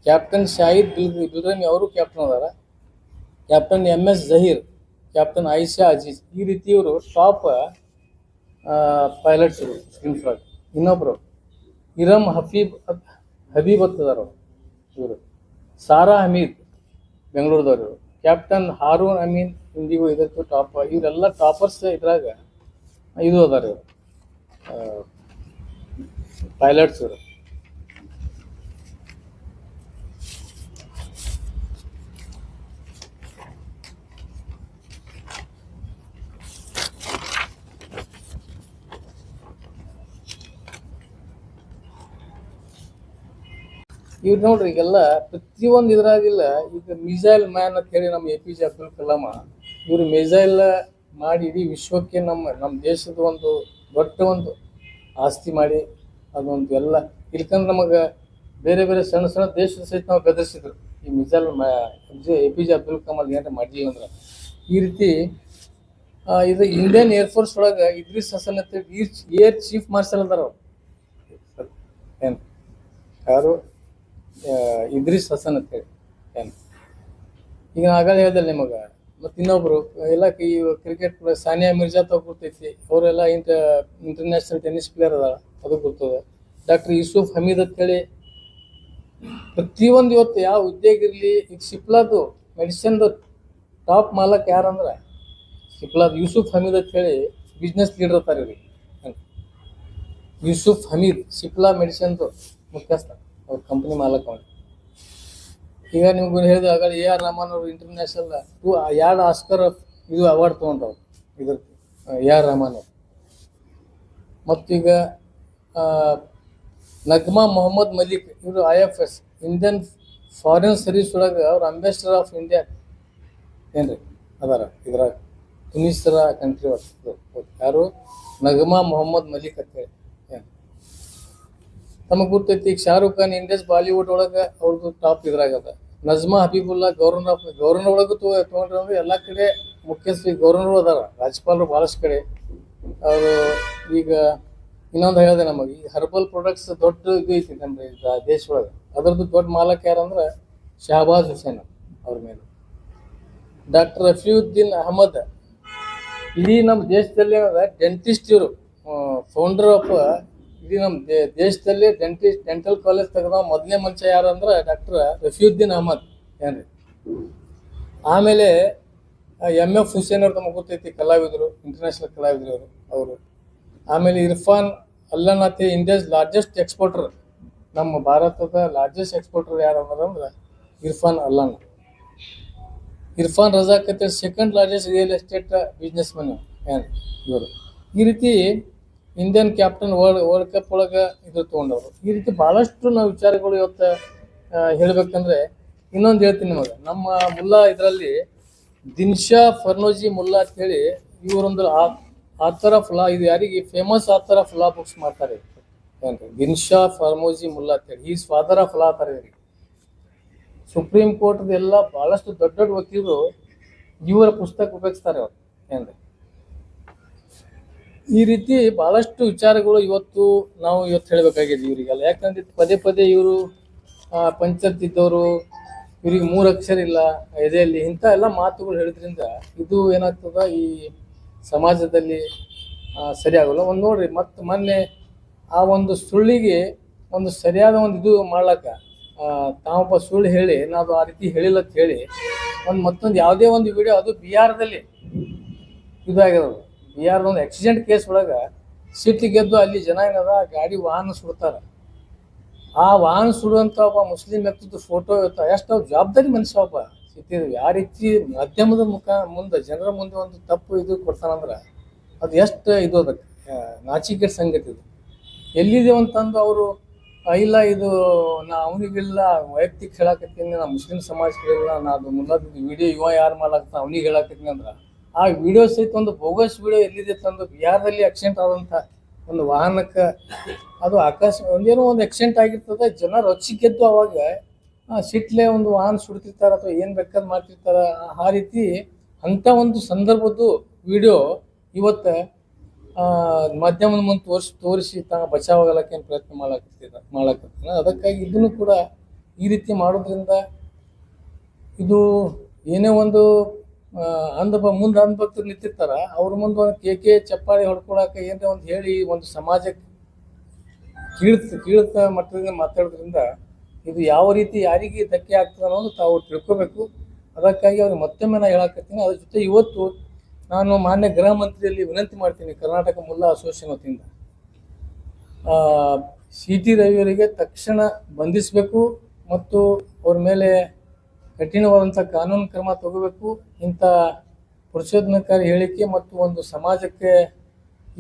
ಕ್ಯಾಪ್ಟನ್ ಶಾಹಿದ್ ಬಿಲ್ರಮಿ ಅವರು ಕ್ಯಾಪ್ಟನ್ ಅದಾರ. Captain MS Zaheer, captain Ayesha Aziz, ಈ ರೀತಿ ಇವರು ಟಾಪ್ ಪೈಲಟ್ಸ್ ಇವರು ಮುಸ್ಲಿಮ್ಸ್ ಒಳಗೆ. ಇನ್ನೊಬ್ರು ಇರಮ್ ಹಬೀಬ್ ಅಂತದಾರ ಇವರು. ಸಾರಾ ಹಮೀದ್ ಬೆಂಗಳೂರದವ್ರು ಇವರು. ಕ್ಯಾಪ್ಟನ್ ಹಾರೂನ್ ಅಮೀನ್ ಇಂದಿಗೂ ಇದತ್ತು ಟಾಪ್. ಇವರೆಲ್ಲ ಟಾಪರ್ಸ್ ಇದ್ರಾಗ ಇದು ಅದಾರ ಇವರು ಪೈಲಟ್ಸ್ ಇವರು. ಇವ್ರು ನೋಡ್ರಿ, ಈಗೆಲ್ಲ ಪ್ರತಿಯೊಂದು ಇದ್ರಾಗಿಲ್ಲ. ಈಗ ಮಿಸೈಲ್ ಮ್ಯಾನ್ ಅಂತ ಹೇಳಿ ನಮ್ಮ APJ ಅಬ್ದುಲ್ ಕಲಾಂ ಇವರು ಮಿಸೈಲ್ ಮಾಡಿ ಇಡೀ ವಿಶ್ವಕ್ಕೆ ನಮ್ಮ ದೇಶದ ಒಂದು ದೊಡ್ಡ ಒಂದು ಆಸ್ತಿ ಮಾಡಿ ಅದೊಂದು ಎಲ್ಲ. ಇಲ್ಕಂದ್ರೆ ನಮಗೆ ಬೇರೆ ಬೇರೆ ಸಣ್ಣ ಸಣ್ಣ ದೇಶದ ಸಹಿತ ನಾವು ಬೆದರಿಸಿದ್ರು, ಈ ಮಿಸೈಲ್ APJ ಅಬ್ದುಲ್ ಕಲಾಂ ಅಲ್ಲಿ ಏನಾರ ಮಾಡಿದೀವಿ ಅಂದ್ರೆ. ಈ ರೀತಿ ಇದು ಇಂಡಿಯನ್ ಏರ್ಫೋರ್ಸ್ ಒಳಗೆ ಇದ್ರೀಸ್ ಹಸನ್ ಅಂತ ಏರ್ ಚೀಫ್ ಮಾರ್ಷಲ್ ಅದಾರ ಅವ್ರು. ಏನು ಯಾರು ಇದ್ರೀಸ್ ಹಸನ್ ಅಂತೇಳಿ. ಏನು ಈಗ ಆಗಲೇ ಹೇಳ್ದಲ್ಲ ನಿಮಗೆ. ಮತ್ತು ಇನ್ನೊಬ್ರು ಎಲ್ಲ ಈ ಕ್ರಿಕೆಟ್ ಸಾನಿಯಾ ಮಿರ್ಜಾ ತಾವು ಗೊತ್ತೈತಿ, ಅವರೆಲ್ಲ ಇಂಟರ್ನ್ಯಾಷನಲ್ ಟೆನ್ನಿಸ್ ಪ್ಲೇಯರ್ ಅದಾರ, ಅದು ಗೊತ್ತದ. ಡಾಕ್ಟರ್ ಯೂಸುಫ್ ಹಮೀದ್ ಅಂತೇಳಿ ಪ್ರತಿಯೊಂದು ಇವತ್ತು ಯಾವ ಉದ್ಯೋಗ ಇರಲಿ. ಈಗ ಸಿಪ್ಲಾದು ಮೆಡಿಸಿನ್ದು ಟಾಪ್ ಮಾಲಕ್ ಯಾರಂದ್ರೆ ಸಿಪ್ಲಾದ್ ಯೂಸುಫ್ ಹಮೀದ್ ಅಂತೇಳಿ ಬಿಸ್ನೆಸ್ ಲೀಡರ್ ಅತ್ತಾರ ಇವ್ರಿಗೆ. ಯೂಸುಫ್ ಹಮೀದ್ ಸಿಪ್ಲಾ ಮೆಡಿಸಿನ್ದು ಮುಖ್ಯಸ್ಥ, ಅವ್ರ ಕಂಪ್ನಿ ಮಾಲಕ್ ಅವನು. ಈಗ ನಿಮ್ಗೆ ಹೇಳಿದ ಆಗ AR ರೆಹಮಾನ್ ಅವರು ಇಂಟರ್ನ್ಯಾಷನಲ್ 2 ಆಸ್ಕರ್ ಇದು ಅವಾರ್ಡ್ ತೊಗೊಂಡವ್ರು ಇದ್ರ AR ರೆಹಮಾನ್ ಅವರು. ಮತ್ತೀಗ ನಗ್ಮಾ ಮೊಹಮ್ಮದ್ ಮಲಿಕ್ ಇವರು IFS ಇಂಡಿಯನ್ ಫಾರಿನ್ ಸರ್ವಿಸ್ ಒಳಗೆ ಅವ್ರು ಅಂಬಾಸಿಡರ್ ಆಫ್ ಇಂಡಿಯಾ ಏನ್ರಿ ಅದಾರ. ಇದ್ರಾಗ ತುನಿಸ್ರ ಕಂಟ್ರಿ ಯಾರು ನಗ್ಮಾ ಮೊಹಮ್ಮದ್ ಮಲಿಕ್ ಅಂತೇಳಿ. ಏನು ನಮಗೆ ಗೊತ್ತೈತಿ. ಈಗ ಶಾರುಖ್ ಖಾನ್ ಇಂಡಿಯನ್ಸ್ ಬಾಲಿವುಡ್ ಒಳಗೆ ಅವ್ರದ್ದು ಟಾಪ್ ಇದ್ರಾಗದ. ನಜ್ಮಾ ಹಬೀಬುಲ್ಲಾ ಗವರ್ನರ್ ಒಳಗೂ ತೊಗೊಂಡ್ರೆ ಅಂದ್ರೆ ಎಲ್ಲ ಕಡೆ ಮುಖ್ಯಸ್ಥರು ಗವರ್ನರು ಅದಾರ, ರಾಜ್ಯಪಾಲರು ಭಾಳಷ್ಟು ಕಡೆ ಅವರು. ಈಗ ಇನ್ನೊಂದು ಹೇಳಿದೆ, ನಮಗೆ ಈ ಹರ್ಬಲ್ ಪ್ರಾಡಕ್ಟ್ಸ್ ದೊಡ್ಡ ಇದು ಐತಿ ನಮ್ಮ ದೇಶ ಒಳಗೆ. ಅದ್ರದ್ದು ದೊಡ್ಡ ಮಾಲಕ್ ಯಾರಂದ್ರೆ ಶಹಬಾಜ್ ಹುಸೇನ್ ಅವ್ರ ಮೇಲೆ. ಡಾಕ್ಟರ್ ರಫೀವುದ್ದೀನ್ ಅಹಮದ್, ಇಡೀ ನಮ್ಮ ದೇಶದಲ್ಲಿ ಡೆಂಟಿಸ್ಟ್ ಇವರು, ಫೌಂಡರ್ ಆಫ್ ಇಡೀ ನಮ್ಮ ದೇಶದಲ್ಲಿ ಡೆಂಟಲ್ ಕಾಲೇಜ್ ತೆಗೆದ ಮೊದಲನೇ ಮನುಷ್ಯ ಯಾರು ಅಂದ್ರೆ ಡಾಕ್ಟರ್ ರಫೀವುದ್ದೀನ್ ಅಹಮದ್ ಏನ್ರಿ. ಆಮೇಲೆ MF ಹುಸೇನ್ ಅವ್ರು ನಮಗೆ ಗೊತ್ತೈತಿ, ಕಲಾವಿದರು, ಇಂಟರ್ನ್ಯಾಷನಲ್ ಕಲಾವಿದರು ಅವರು. ಆಮೇಲೆ ಇರ್ಫಾನ್ ಅಲ್ಲಾನಾಥಿ, ಇಂಡಿಯಾಸ್ ಲಾರ್ಜೆಸ್ಟ್ ಎಕ್ಸ್ಪೋರ್ಟರ್, ನಮ್ಮ ಭಾರತದ ಲಾರ್ಜೆಸ್ಟ್ ಎಕ್ಸ್ಪೋರ್ಟರ್ ಯಾರು ಅಂದ್ರೆ ಇರ್ಫಾನ್ ಅಲ್ಲಾನ. ಇರ್ಫಾನ್ ರಜಾಕ್ ಅಂತ second largest real estate business Mann ಏನು ಇವರು. ಈ ರೀತಿ ಇಂಡಿಯನ್ ಕ್ಯಾಪ್ಟನ್ ವರ್ಲ್ಡ್ ಕಪ್ ಒಳಗೆ ಇದು ತೊಗೊಂಡವರು. ಈ ರೀತಿ ಭಾಳಷ್ಟು ನಾವು ವಿಚಾರಗಳು ಇವತ್ತು ಹೇಳ್ಬೇಕಂದ್ರೆ ಇನ್ನೊಂದು ಹೇಳ್ತೀನಿ ನಿಮಗೆ. ನಮ್ಮ ಮುಲ್ಲಾ ಇದರಲ್ಲಿ ದಿನ್ಶಾ ಫರ್ನೋಜಿ ಮುಲ್ಲಾ ಅಂತ ಹೇಳಿ ಇವರೊಂದು ಆಥರ್ ಆಫ್ ಲಾ, ಇದು ಯಾರಿಗೆ famous author of law books ಮಾಡ್ತಾರೆ ಏನ್ರಿ. ದಿನ್ಶಾ ಫರ್ನೋಜಿ ಮುಲ್ಲಾ ಅಂತ ಹೇಳಿ ಈಸ್ ಫಾದರ್ ಆಫ್ ಲಾ ತರ ಇವ್ರಿಗೆ. ಸುಪ್ರೀಂ ಕೋರ್ಟ್ ಎಲ್ಲ ಬಹಳಷ್ಟು ದೊಡ್ಡ ದೊಡ್ಡ ವಕೀಲರು ಇವರ ಪುಸ್ತಕ ಉಪಯೋಗಿಸ್ತಾರೆ ಅವ್ರು ಏನ್ರಿ. ಈ ರೀತಿ ಬಹಳಷ್ಟು ವಿಚಾರಗಳು ನಾವು ಇವತ್ತು ಹೇಳಬೇಕಾಗಿದೆ ಇವರಿಗೆಲ್ಲ. ಯಾಕಂದ್ರೆ ಪದೇ ಪದೇ ಇವರು ಪಂಚಾಯತ್ ಇದ್ದವರು, ಇವ್ರಿಗೆ 3 ಅಕ್ಷರ ಇಲ್ಲ ಎದೆಯಲ್ಲಿ, ಇಂಥ ಎಲ್ಲ ಮಾತುಗಳು ಹೇಳಿದ್ರಿಂದ ಇದು ಏನಾಗ್ತದ ಈ ಸಮಾಜದಲ್ಲಿ ಸರಿ ಆಗೋಲ್ಲ. ಒಂದು ನೋಡ್ರಿ, ಮತ್ತು ಮೊನ್ನೆ ಆ ಒಂದು ಸುಳ್ಳಿಗೆ ಒಂದು ಸರಿಯಾದ ಒಂದು ಇದು ಮಾಡ್ಲಕ್ಕ ತಾವೊಬ್ಬ ಸುಳ್ಳು ಹೇಳಿ ನಾವು ಆ ರೀತಿ ಹೇಳಿಲ್ಲ ಅಂತ ಹೇಳಿ ಮತ್ತೊಂದು ಯಾವುದೇ ಒಂದು ವಿಡಿಯೋ, ಅದು ಬಿಹಾರದಲ್ಲಿ ಇದಾಗಿರೋದು. ಬಿಹಾರದ ಒಂದು ಆಕ್ಸಿಡೆಂಟ್ ಕೇಸ್ ಒಳಗೆ ಸಿಟ್ಟು ಗೆದ್ದು ಅಲ್ಲಿ ಜನ ಏನದ ಗಾಡಿ ವಾಹನ ಸುಡ್ತಾರೆ. ಆ ವಾಹನ ಸುಡುವಂಥ ಒಬ್ಬ ಮುಸ್ಲಿಂ ವ್ಯಕ್ತಿದ್ದು ಫೋಟೋ ಇರ್ತಾವೆ. ಎಷ್ಟು ಜವಾಬ್ದಾರಿ ಮನುಷ್ಯ ಒಬ್ಬ ಸಿಟ್ಟಿದ್ರು. ಯಾವ ರೀತಿ ಮಾಧ್ಯಮದ ಮುಂದೆ ಜನರ ಮುಂದೆ ಒಂದು ತಪ್ಪು ಇದು ಕೊಡ್ತಾನಂದ್ರೆ ಅದು ಎಷ್ಟು ಇದು ಅದಕ್ಕೆ ನಾಚಿಕೆಟ್ ಸಂಗತಿ. ಇದು ಎಲ್ಲಿದೆ ಅಂತಂದು ಅವರು ಇಲ್ಲ ಇದು ಅವನಿಗಿಲ್ಲ ವೈಯಕ್ತಿಕ ಹೇಳಾಕತ್ತೀನಿ, ನಾ ಮುಸ್ಲಿಂ ಸಮಾಜಗಳಿಲ್ಲ, ನಾ ಅದು ಮುಲ್ಲದ ವಿಡಿಯೋ ಯಾರು ಮಾಡ್ಲಾಗ್ತಾನೆ ಅವನಿಗೆ ಹೇಳಾಕತ್ತೀನಿ ಅಂದ್ರೆ ಆ ವಿಡಿಯೋ ಸಹಿತ ಒಂದು ಬೋಗಸ್ ವಿಡಿಯೋ ಎಲ್ಲಿದೆ ತಂದು ಬಿಹಾರದಲ್ಲಿ ಆಕ್ಸಿಡೆಂಟ್ ಆದಂಥ ಒಂದು ವಾಹನಕ್ಕೆ ಅದು ಒಂದೇನೋ ಒಂದು ಆಕ್ಸಿಡೆಂಟ್ ಆಗಿರ್ತದೆ. ಜನ ರೊಚ್ಚಿಗೆದ್ದು ಅವಾಗ ಸಿಟ್ಲೆ ಒಂದು ವಾಹನ ಸುಡ್ತಿರ್ತಾರೆ ಅಥವಾ ಏನು ಬೇಕಾದ್ ಮಾಡ್ತಿರ್ತಾರೆ. ಆ ರೀತಿ ಅಂಥ ಒಂದು ಸಂದರ್ಭದ್ದು ವಿಡಿಯೋ ಇವತ್ತು ಮಾಧ್ಯಮದ ಮುಂದೆ ತೋರಿಸಿ ಬಚಾವಾಗಲಕ್ಕೆ ಪ್ರಯತ್ನ ಮಾಡಾಕತ್ತೀನಿ. ಅದಕ್ಕಾಗಿ ಇದನ್ನು ಕೂಡ ಈ ರೀತಿ ಮಾಡೋದ್ರಿಂದ ಇದು ಏನೇ ಒಂದು ಮುಂದೆ ಅಂಧಭಕ್ತರು ನಿಂತಿರ್ತಾರ, ಅವ್ರ ಮುಂದೆ ಒಂದು ಕೇಕೆ ಚಪ್ಪಾಳಿ ಹೊಡ್ಕೊಳಕ್ಕೆ ಏನೋ ಒಂದು ಹೇಳಿ ಒಂದು ಸಮಾಜಕ್ಕೆ ಕೀಳ್ತ ಮಟ್ಟದಿಂದ ಮಾತಾಡೋದ್ರಿಂದ ಇದು ಯಾವ ರೀತಿ ಯಾರಿಗೆ ಧಕ್ಕೆ ಆಗ್ತದೆ ಅನ್ನೋದು ತಾವು ತಿಳ್ಕೊಬೇಕು. ಅದಕ್ಕಾಗಿ ಅವ್ರಿಗೆ ಮತ್ತೊಮ್ಮೆ ನಾನು ಹೇಳಾಕತ್ತೀನಿ. ಅದ್ರ ಜೊತೆ ಇವತ್ತು ನಾನು ಮಾನ್ಯ ಗೃಹ ಮಂತ್ರಿಯಲ್ಲಿ ವಿನಂತಿ ಮಾಡ್ತೀನಿ, ಕರ್ನಾಟಕ ಮುಲ್ಲಾ ಅಸೋಸಿಯೇಷನ್ ವತಿಯಿಂದ CT ರವಿಯವರಿಗೆ ತಕ್ಷಣ ಬಂಧಿಸಬೇಕು ಮತ್ತು ಅವ್ರ ಮೇಲೆ ಕಠಿಣವಾದಂಥ ಕಾನೂನು ಕ್ರಮ ತಗೋಬೇಕು. ಇಂಥ ಪ್ರಚೋದನಕಾರಿ ಹೇಳಿಕೆ ಮತ್ತು ಒಂದು ಸಮಾಜಕ್ಕೆ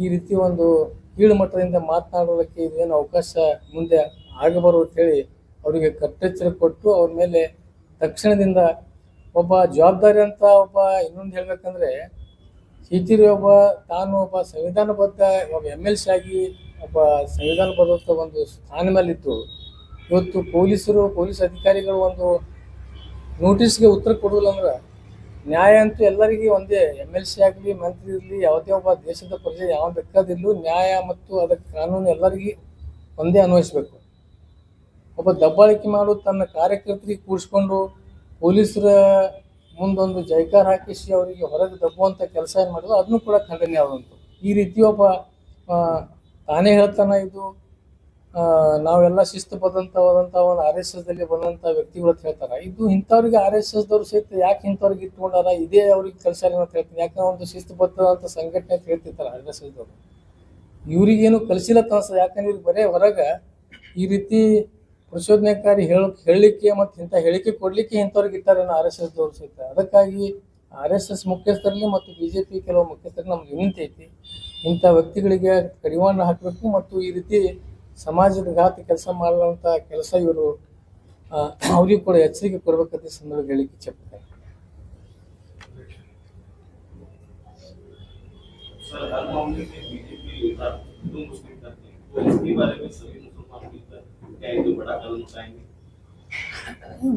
ಈ ರೀತಿ ಒಂದು ಕೀಳು ಮಟ್ಟದಿಂದ ಮಾತನಾಡೋದಕ್ಕೆ ಇದೇನು ಅವಕಾಶ ಮುಂದೆ ಆಗಬಾರದು ಅಂತೇಳಿ ಅವರಿಗೆ ಕಟ್ಟೆಚ್ಚರ ಕೊಟ್ಟು ಅವ್ರ ಮೇಲೆ ತಕ್ಷಣದಿಂದ ಒಬ್ಬ ಜವಾಬ್ದಾರಿ ಅಂತ ಇನ್ನೊಂದು ಹೇಳ್ಬೇಕಂದ್ರೆ CT ರವಿ ತಾನು ಒಬ್ಬ ಸಂವಿಧಾನಬದ್ಧ ಒಬ್ಬ MLC ಆಗಿ ಒಬ್ಬ ಸಂವಿಧಾನಬದ್ಧ ಒಂದು ಸ್ಥಾನ ಮೇಲಿದ್ದು ಇವತ್ತು ಪೊಲೀಸ್ ಅಧಿಕಾರಿಗಳು ಒಂದು ನೋಟಿಸ್ಗೆ ಉತ್ತರ ಕೊಡೋಲ್ಲ ಅಂದ್ರೆ ನ್ಯಾಯ ಅಂತೂ ಎಲ್ಲರಿಗೂ ಒಂದೇ. MLC ಆಗಲಿ, ಮಂತ್ರಿ ಇರಲಿ, ಯಾವುದೇ ಒಬ್ಬ ದೇಶದ ಪ್ರಜೆ ಯಾವ ಬೇಕಾದಿರಲು ನ್ಯಾಯ ಮತ್ತು ಅದಕ್ಕೆ ಕಾನೂನು ಎಲ್ಲರಿಗೂ ಒಂದೇ ಅನ್ವಯಿಸ್ಬೇಕು. ಒಬ್ಬ ದಬ್ಬಾಳಿಕೆ ಮಾಡು ತನ್ನ ಕಾರ್ಯಕರ್ತರಿಗೆ ಕೂಡಿಸ್ಕೊಂಡು ಪೊಲೀಸರ ಮುಂದೊಂದು ಜೈಕಾರ ಹಾಕಿಸಿ ಅವರಿಗೆ ಹೊರಗೆ ದಬ್ಬುವಂಥ ಕೆಲಸ ಏನು ಮಾಡೋದು ಅದನ್ನು ಕೂಡ ಖಂಡನೆ ಆದಂತು. ಈ ರೀತಿ ಒಬ್ಬ ತಾನೇ ಹೇಳ್ತಾನೆ ಇದು ನಾವೆಲ್ಲ ಶಿಸ್ತುಬದ್ಧವಾದಂಥ ಒಂದು RSSದಲ್ಲಿ ಬಂದಂಥ ವ್ಯಕ್ತಿಗಳು ಅಂತ ಹೇಳ್ತಾರೆ. ಇದು ಇಂಥವ್ರಿಗೆ RSSದವ್ರು ಸಹಿತ ಯಾಕೆ ಇಂಥವ್ರಿಗೆ ಇಟ್ಕೊಂಡಾರ, ಇದೇ ಅವ್ರಿಗೆ ಕೆಲಸ ಅಂತ ಹೇಳ್ತೀನಿ. ಯಾಕಂದ್ರೆ ಒಂದು ಶಿಸ್ತುಬದ್ಧವಾದಂಥ ಸಂಘಟನೆ ಅಂತ ಹೇಳ್ತಿರ್ತಾರೆ RSSದವರು. ಇವ್ರಿಗೇನು ಕಲಿಸಿಲ್ಲ ಅನ್ಸೋದು. ಯಾಕಂದ್ರೆ ಇವ್ರಿಗೆ ಬರೇ ಹೊರಗೆ ಈ ರೀತಿ ಪ್ರಚೋದನೆಕಾರಿ ಹೇಳಲಿಕ್ಕೆ ಮತ್ತು ಇಂಥ ಹೇಳಿಕೆ ಕೊಡಲಿಕ್ಕೆ ಇಂಥವ್ರಿಗೆ ಇಟ್ಟಾರೇನೋ RSSದವ್ರು ಸಹಿತ. ಅದಕ್ಕಾಗಿ RSS ಮುಖ್ಯಸ್ಥರಲ್ಲಿ ಮತ್ತು BJP ಕೆಲವು ಮುಖ್ಯಸ್ಥರಿಗೆ ನಮ್ಗೆ ವಿನಂತಿ ಐತಿ, ಇಂಥ ವ್ಯಕ್ತಿಗಳಿಗೆ ಕಡಿವಾಣ ಹಾಕಬೇಕು ಮತ್ತು ಈ ರೀತಿ ಸಮಾಜದ ಘಾತಿ ಕೆಲಸ ಮಾಡುವಂಥ ಕೆಲಸ ಇವರು ಅವ್ರಿಗೂ ಕೂಡ ಎಚ್ಚರಿಕೆ ಕೊಡಬೇಕಂತ ಸಂದರ್ಭ ಹೇಳಿಕೆ ಇಚ್ಛೆಪಡ್ತಾರೆ.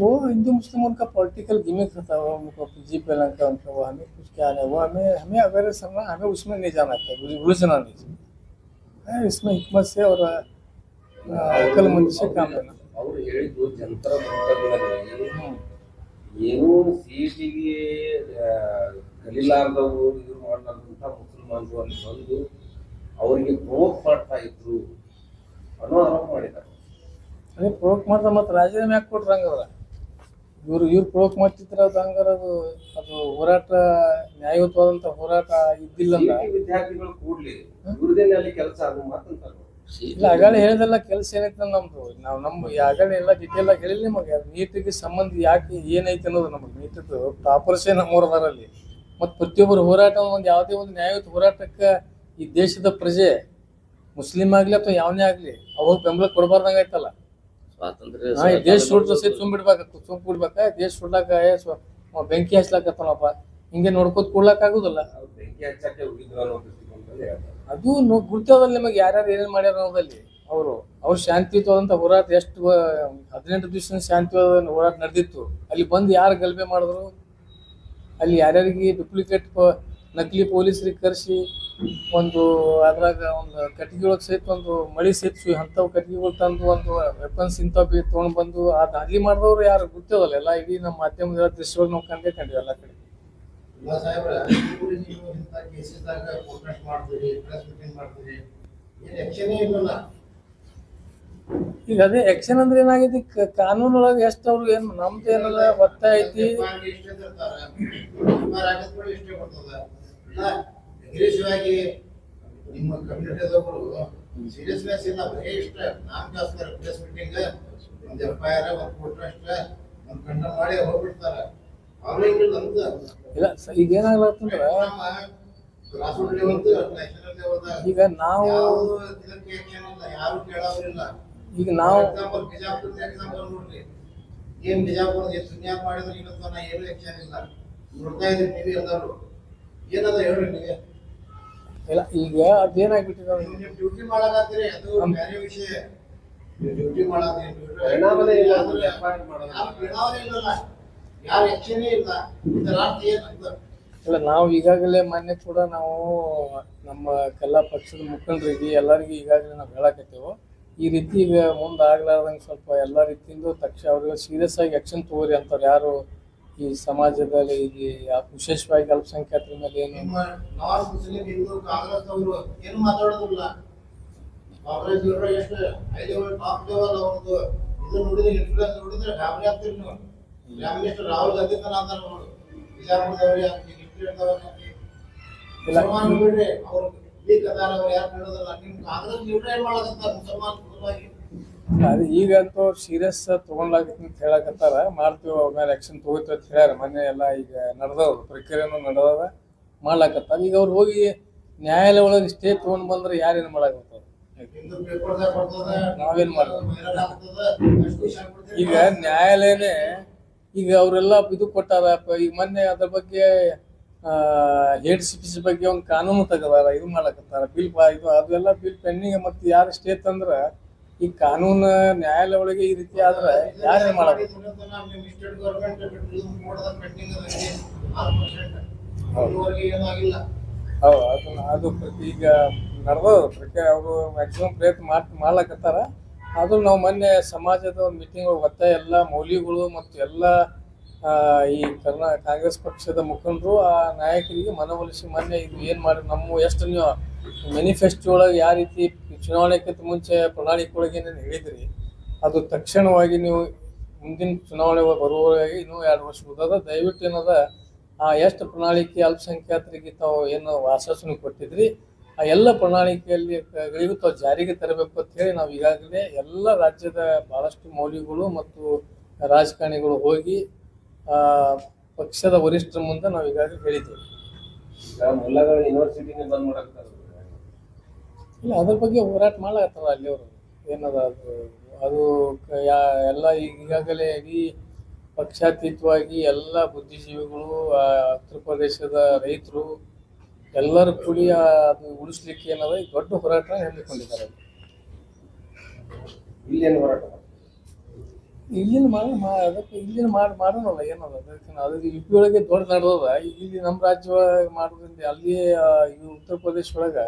वो हिंदू मुस्लिम उनका पॉलिटिकल गिमिक होता है, वो BJP का उनका वो हमें कुछ क्या है, वो हमें अवेयर समझना, हमें उसमें नहीं जाना चाहिए, उलझना नहीं चाहिए। इसमें हिकमत से और अक्लमंदी से काम लेना। ಅವ್ರು ಹೇಳಿದ್ದು ಜಂತರ ಮಂತರದಲ್ಲಿ ಏನೂ ಸಿಟಿಗೆ ಕಲಿಲಾರ್ದವು ಇದು ಮಾಡಲಾರ್ದಂಥ ಮುಸಲ್ಮಾನರು ಅಲ್ಲಿ ಬಂದು ಅವರಿಗೆ ಪ್ರೋಕ್ ಮಾಡ್ತಾ ಇದ್ರು ಅನ್ನೋ ಆರೋಪ ಮಾಡಿದ್ದಾರೆ. ಅದೇ ಪ್ರೋಕ್ ಮಾಡ್ದ ಮತ್ತೆ ರಾಜೀನಾಮೆ ಯಾಕೆ ಕೊಟ್ರು ಹಂಗಾರ? ಇವ್ರು ಪ್ರೋಕ್ ಮಾಡ್ತಿದ್ರ ಅದು ಹಂಗಾರ ಅದು ಹೋರಾಟ ನ್ಯಾಯಯುತವಾದಂತ ಹೋರಾಟ ಇದ್ದಿಲ್ಲಲ್ಲ. ವಿದ್ಯಾರ್ಥಿಗಳು ಕೂಡ್ಲಿ ಇವ್ರದೇನೆ ಅಲ್ಲಿ ಕೆಲಸ ಅದು ಮಾತಂತಾರ. ಇಲ್ಲ ಆಗಾಳೆ ಹೇಳಿದೆಲ್ಲ ಕೆಲಸ ಏನೈತೆ ನಮ್ದು ನಮ್ಮ ಆಗಾಳೆ ಎಲ್ಲ ಡಿಟೇಲ್ ಆಗಿ ಹೇಳಿಲ್ಲ ನಿಮಗೆ. ನೀಟಿಗೆ ಸಂಬಂಧ ಯಾಕೆ ಏನೈತೆ ಅನ್ನೋದು ನಮಗೆ ನೀಟದ್ದು ಟಾಪರ್ಸೇ ನಮ್ಮೂರು ಅದರಲ್ಲಿ. ಮತ್ತು ಪ್ರತಿಯೊಬ್ಬರು ಹೋರಾಟ ಒಂದು ಯಾವುದೇ ಒಂದು ನ್ಯಾಯಯುತ ಹೋರಾಟಕ್ಕೆ ಈ ದೇಶದ ಪ್ರಜೆ ಮುಸ್ಲಿಂ ಆಗ್ಲಿ ಅಥವಾ ಯಾವನೇ ಆಗ್ಲಿ ಅವಾಗ ಬೆಂಬಲ ಕೊಡಬಾರ್ದಂಗ ಆಯ್ತಲ್ಲ. ಈ ದೇಶ ಸುಡ್ದು ಸಹಿತ ತುಂಬಿಡ್ಬೇಕ ದೇಶ ಸುಡ್ಲಾಕ ಬೆಂಕಿ ಹಚ್ಲಾಕತ್ತನಪ್ಪ ಹಿಂಗೆ ನೋಡ್ಕೋತ ಕೊಡ್ಲಾಕ ಆಗುದಿಲ್ಲ. ಬೆಂಕಿ ಹಚ್ಚಕ್ಕೆ ಹೋಗಿದ್ರು ಅದು ಗುರ್ತದಲ್ಲಿ ನಿಮಗೆ ಯಾರ್ಯಾರು ಏನೇನು ಮಾಡ್ಯಾರ ಅನ್ನೋದಲ್ಲಿ ಅವ್ರು ಶಾಂತಿಯುತವಾದಂಥ ಹೋರಾಟ ಎಷ್ಟು 18 ದಿವಸ ಶಾಂತಿಯುತ ಹೋರಾಟ ನಡೆದಿತ್ತು. ಅಲ್ಲಿ ಬಂದು ಯಾರು ಗಲಭೆ ಮಾಡಿದ್ರು, ಅಲ್ಲಿ ಯಾರ್ಯಾರಿಗೆ ಡುಪ್ಲಿಕೇಟ್ ನಕಲಿ ಪೊಲೀಸರಿಗೆ ಕರೆಸಿ ಒಂದು ಅದ್ರಾಗ ಒಂದು ಕಟ್ಟಿಗೆಯೊಳಗೆ ಸಹಿತ ಒಂದು ಮಳಿ ಸಹಿತ ಅಂಥವು ಕಟ್ಟಿಗೆಗಳು ತಂದು ಒಂದು ವೆಪನ್ಸ್ ಇಂಥವು ತೊಗೊಂಡು ಬಂದು ಅದು ಅಲ್ಲಿ ಮಾಡಿದವ್ರು ಯಾರು ಗೊತ್ತದಲ್ಲ. ಎಲ್ಲ ಇಡೀ ನಮ್ಮ ಮಾಧ್ಯಮದ ದೃಶ್ಯವಾಗಿ ನಾವು ಕಂಡಿವಿ ಎಲ್ಲ ಕಡೆ. ಈಗ ಅದೇ ಆಕ್ಷನ್ ಅಂದ್ರೆ ಏನಾಗೈತಿ, ಕಾನೂನೊಳಗೆ ಎಷ್ಟು ಅವ್ರು ಏನು ನಮ್ದು ಏನಲ್ಲ ಒತ್ತಾಯ ಐತಿ. ನಿಮ್ಮ ಕಮ್ಯುನಿಟಿದವರು ಸೀರಿಯಸ್ನೆಸ್ ಇಲ್ಲ, ಬರೀ ಇಷ್ಟ ನಾಮಕಾಸ್ಕರ ಪ್ರೆಸ್ ಮೀಟಿಂಗ್ ಒಂದು FIR ಒಂದು ಪ್ರೊಟೆಸ್ಟ್ ಒಂದು ಕಂಡ ಮಾಡಿ ಹೋಗ್ಬಿಡ್ತಾರೆ. ಇಲ್ಲ ಈಗ ಏನಾಗ್ಲತ್ತಂದ್ರ ಈಗ ನಾವು ಈಗ ನಾವು ನೋಡ್ರಿ ಏನ್ ಬಿಜಾಪುರ ಸುನ್ಯಾಪ್ ಮಾಡಿದ್ರೆ ಇವತ್ತು ಏನು ಆಕ್ಷನ್ ಇಲ್ಲ ನೋಡ್ತಾ ಇದ್ರಿ ಟಿವಿ ಎಲ್ಲರೂ ಏನದ ಹೇಳ್ರಿ ನೀವೇ. ಇಲ್ಲ ಈಗ ಅದೇನಾಗ್ಬಿಟ್ಟಿದೆ ನೀವು ಡ್ಯೂಟಿ ಮಾಡಕತ್ತೀರಿ ಅದು ಬೇರೆ ವಿಷಯ. ಡ್ಯೂಟಿ ಮಾಡತ್ತೀರಿ ಯಾರು ಆಕ್ಷನೇ ಇಲ್ಲ. ಇದರ ಅರ್ಥ ಏನಂತ ಇಲ್ಲ ನಾವು ಈಗಾಗಲೇ ಮೊನ್ನೆ ಕೂಡ ನಾವು ನಮ್ಮ ಕೆಲ ಪಕ್ಷದ ಮುಖಂಡರಿಗೆ ಎಲ್ಲರಿಗೂ ಈಗಾಗಲೇ ನಾವು ಹೇಳಕತ್ತೇವೆ ಈ ರೀತಿ ಈಗ ಮುಂದೆ ಆಗ್ಲಾರ್ದಂಗೆ ಸ್ವಲ್ಪ ಎಲ್ಲ ರೀತಿಯಿಂದ ತಕ್ಷಣ ಅವ್ರಿಗೆ ಸೀರಿಯಸ್ ಆಗಿ ಆಕ್ಷನ್ ತಗೋರಿ ಅಂತಾರೆ. ಯಾರು ಈ ಸಮಾಜದಲ್ಲಿ ಇಲ್ಲಿ ವಿಶೇಷವಾಗಿ ಅಲ್ಪಸಂಖ್ಯಾತರ ಮೇಲೆ ಏನು ಕಾಂಗ್ರೆಸ್ ಅವರು ಏನು ಮಾತಾಡೋದಿಲ್ಲ. ಕಾಂಗ್ರೆಸ್ ಇವರು ಎಷ್ಟು 5 ಟಾಪ್ ಲೆವೆಲ್ ಅವ್ರದ್ದು ಇದು ನೋಡಿದ್ರೆ ಇನ್ಫ್ಲೂಯೆನ್ಸ್ ನೋಡಿದ್ರೆ ಗಾಬರಿ ಆಗ್ತೀರಿ ನೀವು. ಪ್ರೈಮ್ ಮಿನಿಸ್ಟರ್ ರಾಹುಲ್ ಗಾಂಧಿ ತನ ಅಂತಾರೆ ನೋಡು ಬಿಜಾಪುರದವ್ರಿಗೆ ಬಿಡ್ರಿ ಅವ್ರು ಈ ಕದಾರ ಅವ್ರು ಯಾರು ಬಿಡೋದಿಲ್ಲ. ನಿಮ್ ಕಾಂಗ್ರೆಸ್ ಇವ್ರು ಏನ್ ಮಾಡಕಂತಾರ ಮುಸಲ್ಮಾನ್ ಕುಟುಂಬವಾಗಿ ಅದು ಈಗಂತೂ ಸೀರಿಯಸ್ ತಗೊಂಡಾಗತ್ತೆ ಅಂತ ಹೇಳಕತ್ತಾರ. ಮಾಡ್ತೀವಿ ಅವ್ರ ಮೇಲೆ ಆಕ್ಷನ್ ತಗೋತೀವಿ ಅಂತ ಹೇಳ್ಯಾರ. ಮೊನ್ನೆ ಎಲ್ಲ ಈಗ ನಡೆದವ ಪ್ರಕ್ರಿಯೆನೂ ನಡೆದವ ಮಾಡ್ಲಾಕತ್ತಾರ. ಈಗ ಅವ್ರು ಹೋಗಿ ನ್ಯಾಯಾಲಯ ಒಳಗೆ ಸ್ಟೇ ತೊಗೊಂಡು ಬಂದ್ರೆ ಯಾರೇನು ಮಾಡಾಕತ್ತಾರ, ನಾವೇನ್ ಮಾಡ್ತೀವಿ. ಈಗ ನ್ಯಾಯಾಲಯನೇ ಈಗ ಅವರೆಲ್ಲ ಇದು ಕೊಟ್ಟಾರ. ಈಗ ಮೊನ್ನೆ ಅದ್ರ ಬಗ್ಗೆ ಹೇಡ್ ಸಿಪಿಸಿ ಬಗ್ಗೆ ಒಂದು ಕಾನೂನು ತೆಗದಾರ, ಇದು ಮಾಡಕತ್ತಾರ ಬಿಲ್ ಇದು ಅದೆಲ್ಲ ಬಿಲ್ ಪೆಂಡಿಂಗ್. ಮತ್ತೆ ಯಾರು ಸ್ಟೇ ತಂದ್ರ ಈ ಕಾನೂನು ನ್ಯಾಯಾಲಯ ಒಳಗೆ ಈ ರೀತಿ ಆದ್ರೆ ಯಾರೇ ಮಾಡಬೇಕು. ಹೌದು ಅದು ಈಗ ನಡೆದ ಪ್ರಕ್ರಿಯೆ ಅವರು ಮ್ಯಾಕ್ಸಿಮಮ್ ಪ್ರಯತ್ನ ಮಾಡ್ಲಕತ್ತಾರ. ಆದ್ರೂ ನಾವು ಮೊನ್ನೆ ಸಮಾಜದ ಒಂದು ಮೀಟಿಂಗ್ ಒತ್ತಾಯ ಎಲ್ಲ ಮೌಲ್ಯಗಳು ಮತ್ತು ಎಲ್ಲ ಈ ಕಾಂಗ್ರೆಸ್ ಪಕ್ಷದ ಮುಖಂಡರು ಆ ನಾಯಕರಿಗೆ ಮನವೊಲಿಸಿ ಮೊನ್ನೆ ಇದು ಏನು ಮಾಡಿ ನಮ್ಮ ಎಷ್ಟು ನೀವು ಮ್ಯಾನಿಫೆಸ್ಟೋ ಒಳಗೆ ಯಾವ ರೀತಿ ಚುನಾವಣೆಗಿಂತ ಮುಂಚೆ ಪ್ರಣಾಳಿಕೆ ಒಳಗೆ ಏನೇನು ಹೇಳಿದ್ರಿ ಅದು ತಕ್ಷಣವಾಗಿ ನೀವು ಮುಂದಿನ ಚುನಾವಣೆ ಬರುವವರೆಗೆ ಇನ್ನೂ 2 ವರ್ಷ ಉಳಿದ ದಯವಿಟ್ಟು ಏನದ ಆ ಎಷ್ಟು ಪ್ರಣಾಳಿಕೆ ಅಲ್ಪಸಂಖ್ಯಾತರಿಗೆ ತಾವು ಏನು ಆಶ್ವಾಸನೆ ಕೊಟ್ಟಿದ್ರಿ ಆ ಎಲ್ಲ ಪ್ರಣಾಳಿಕೆಯಲ್ಲಿಗಳಿಗೂ ತಾವು ಜಾರಿಗೆ ತರಬೇಕು ಅಂತ ಹೇಳಿ ನಾವು ಈಗಾಗಲೇ ಎಲ್ಲ ರಾಜ್ಯದ ಭಾಳಷ್ಟು ಮೌಲ್ಯಗಳು ಮತ್ತು ರಾಜಕಾರಣಿಗಳು ಹೋಗಿ ಪಕ್ಷದ ವರಿಷ್ಠರ ಮುಂದೆ ನಾವು ಈಗಾಗಲೇ ಹೇಳಿದ್ದೇವೆ. ಮುಲ್ಲಗಳ ಯೂನಿವರ್ಸಿಟಿನೇ ಬಂದ್ ಮಾಡಕ್ತಾರೆ. ಇಲ್ಲ ಅದ್ರ ಬಗ್ಗೆ ಹೋರಾಟ ಮಾಡ್ಲಾಕತ್ತಾರ ಅಲ್ಲಿ ಅವರು ಏನದ ಅದು ಎಲ್ಲ ಈಗಾಗಲೇ ಇಡೀ ಪಕ್ಷಾತೀತವಾಗಿ ಎಲ್ಲ ಬುದ್ಧಿಜೀವಿಗಳು ಉತ್ತರ ಪ್ರದೇಶದ ರೈತರು ಎಲ್ಲರೂ ಕೂಡಿ ಅದು ಉಳಿಸ್ಲಿಕ್ಕೆ ಏನದ ಈ ದೊಡ್ಡ ಹೋರಾಟ ಹೇಳಿಕೊಂಡಿದ್ದಾರೆ. ಇಲ್ಲೇನು ಹೋರಾಟ ಇಲ್ಲಿನ ಅದಕ್ಕೆ ಇಲ್ಲಿನ ಮಾಡೋಣಲ್ಲ ಏನದ ಅದಕ್ಕೆ ಅದು UP ಒಳಗೆ ದೊಡ್ಡ ನಡೆದದ. ಇಲ್ಲಿ ನಮ್ಮ ರಾಜ್ಯ ಮಾಡೋದ್ರಿಂದ ಅಲ್ಲಿ ಈ ಉತ್ತರ ಪ್ರದೇಶ ಒಳಗೆ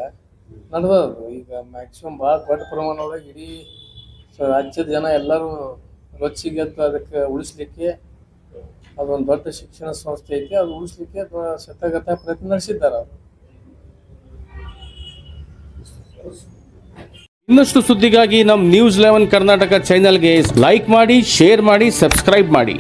ನಡೆದದು ಈಗ ಮ್ಯಾಕ್ಸಿಮಮ್ ಭಾಳ ದೊಡ್ಡ ಪ್ರಮಾಣ ಒಳಗೆ ಇಡೀ ರಾಜ್ಯದ ಜನ ಎಲ್ಲರೂ ರೊಚ್ಚಿಗೆದ್ದು ಅದಕ್ಕೆ ಉಳಿಸ್ಲಿಕ್ಕೆ ಅದೊಂದು ದೊಡ್ಡ ಶಿಕ್ಷಣ ಸಂಸ್ಥೆ ಐತಿ, ಅದು ಉಳಿಸ್ಲಿಕ್ಕೆ ಶತಗತ ಪ್ರಯತ್ನ ನಡೆಸಿದ್ದಾರೆ ಅವರು. ಇನ್ನಷ್ಟು ಸುದ್ದಿಗಾಗಿ ನಮ್ಮ ನ್ಯೂಸ್ 11 ಕರ್ನಾಟಕ ಚಾನೆಲ್ಗೆ ಲೈಕ್ ಮಾಡಿ, ಶೇರ್ ಮಾಡಿ, ಸಬ್ಸ್ಕ್ರೈಬ್ ಮಾಡಿ.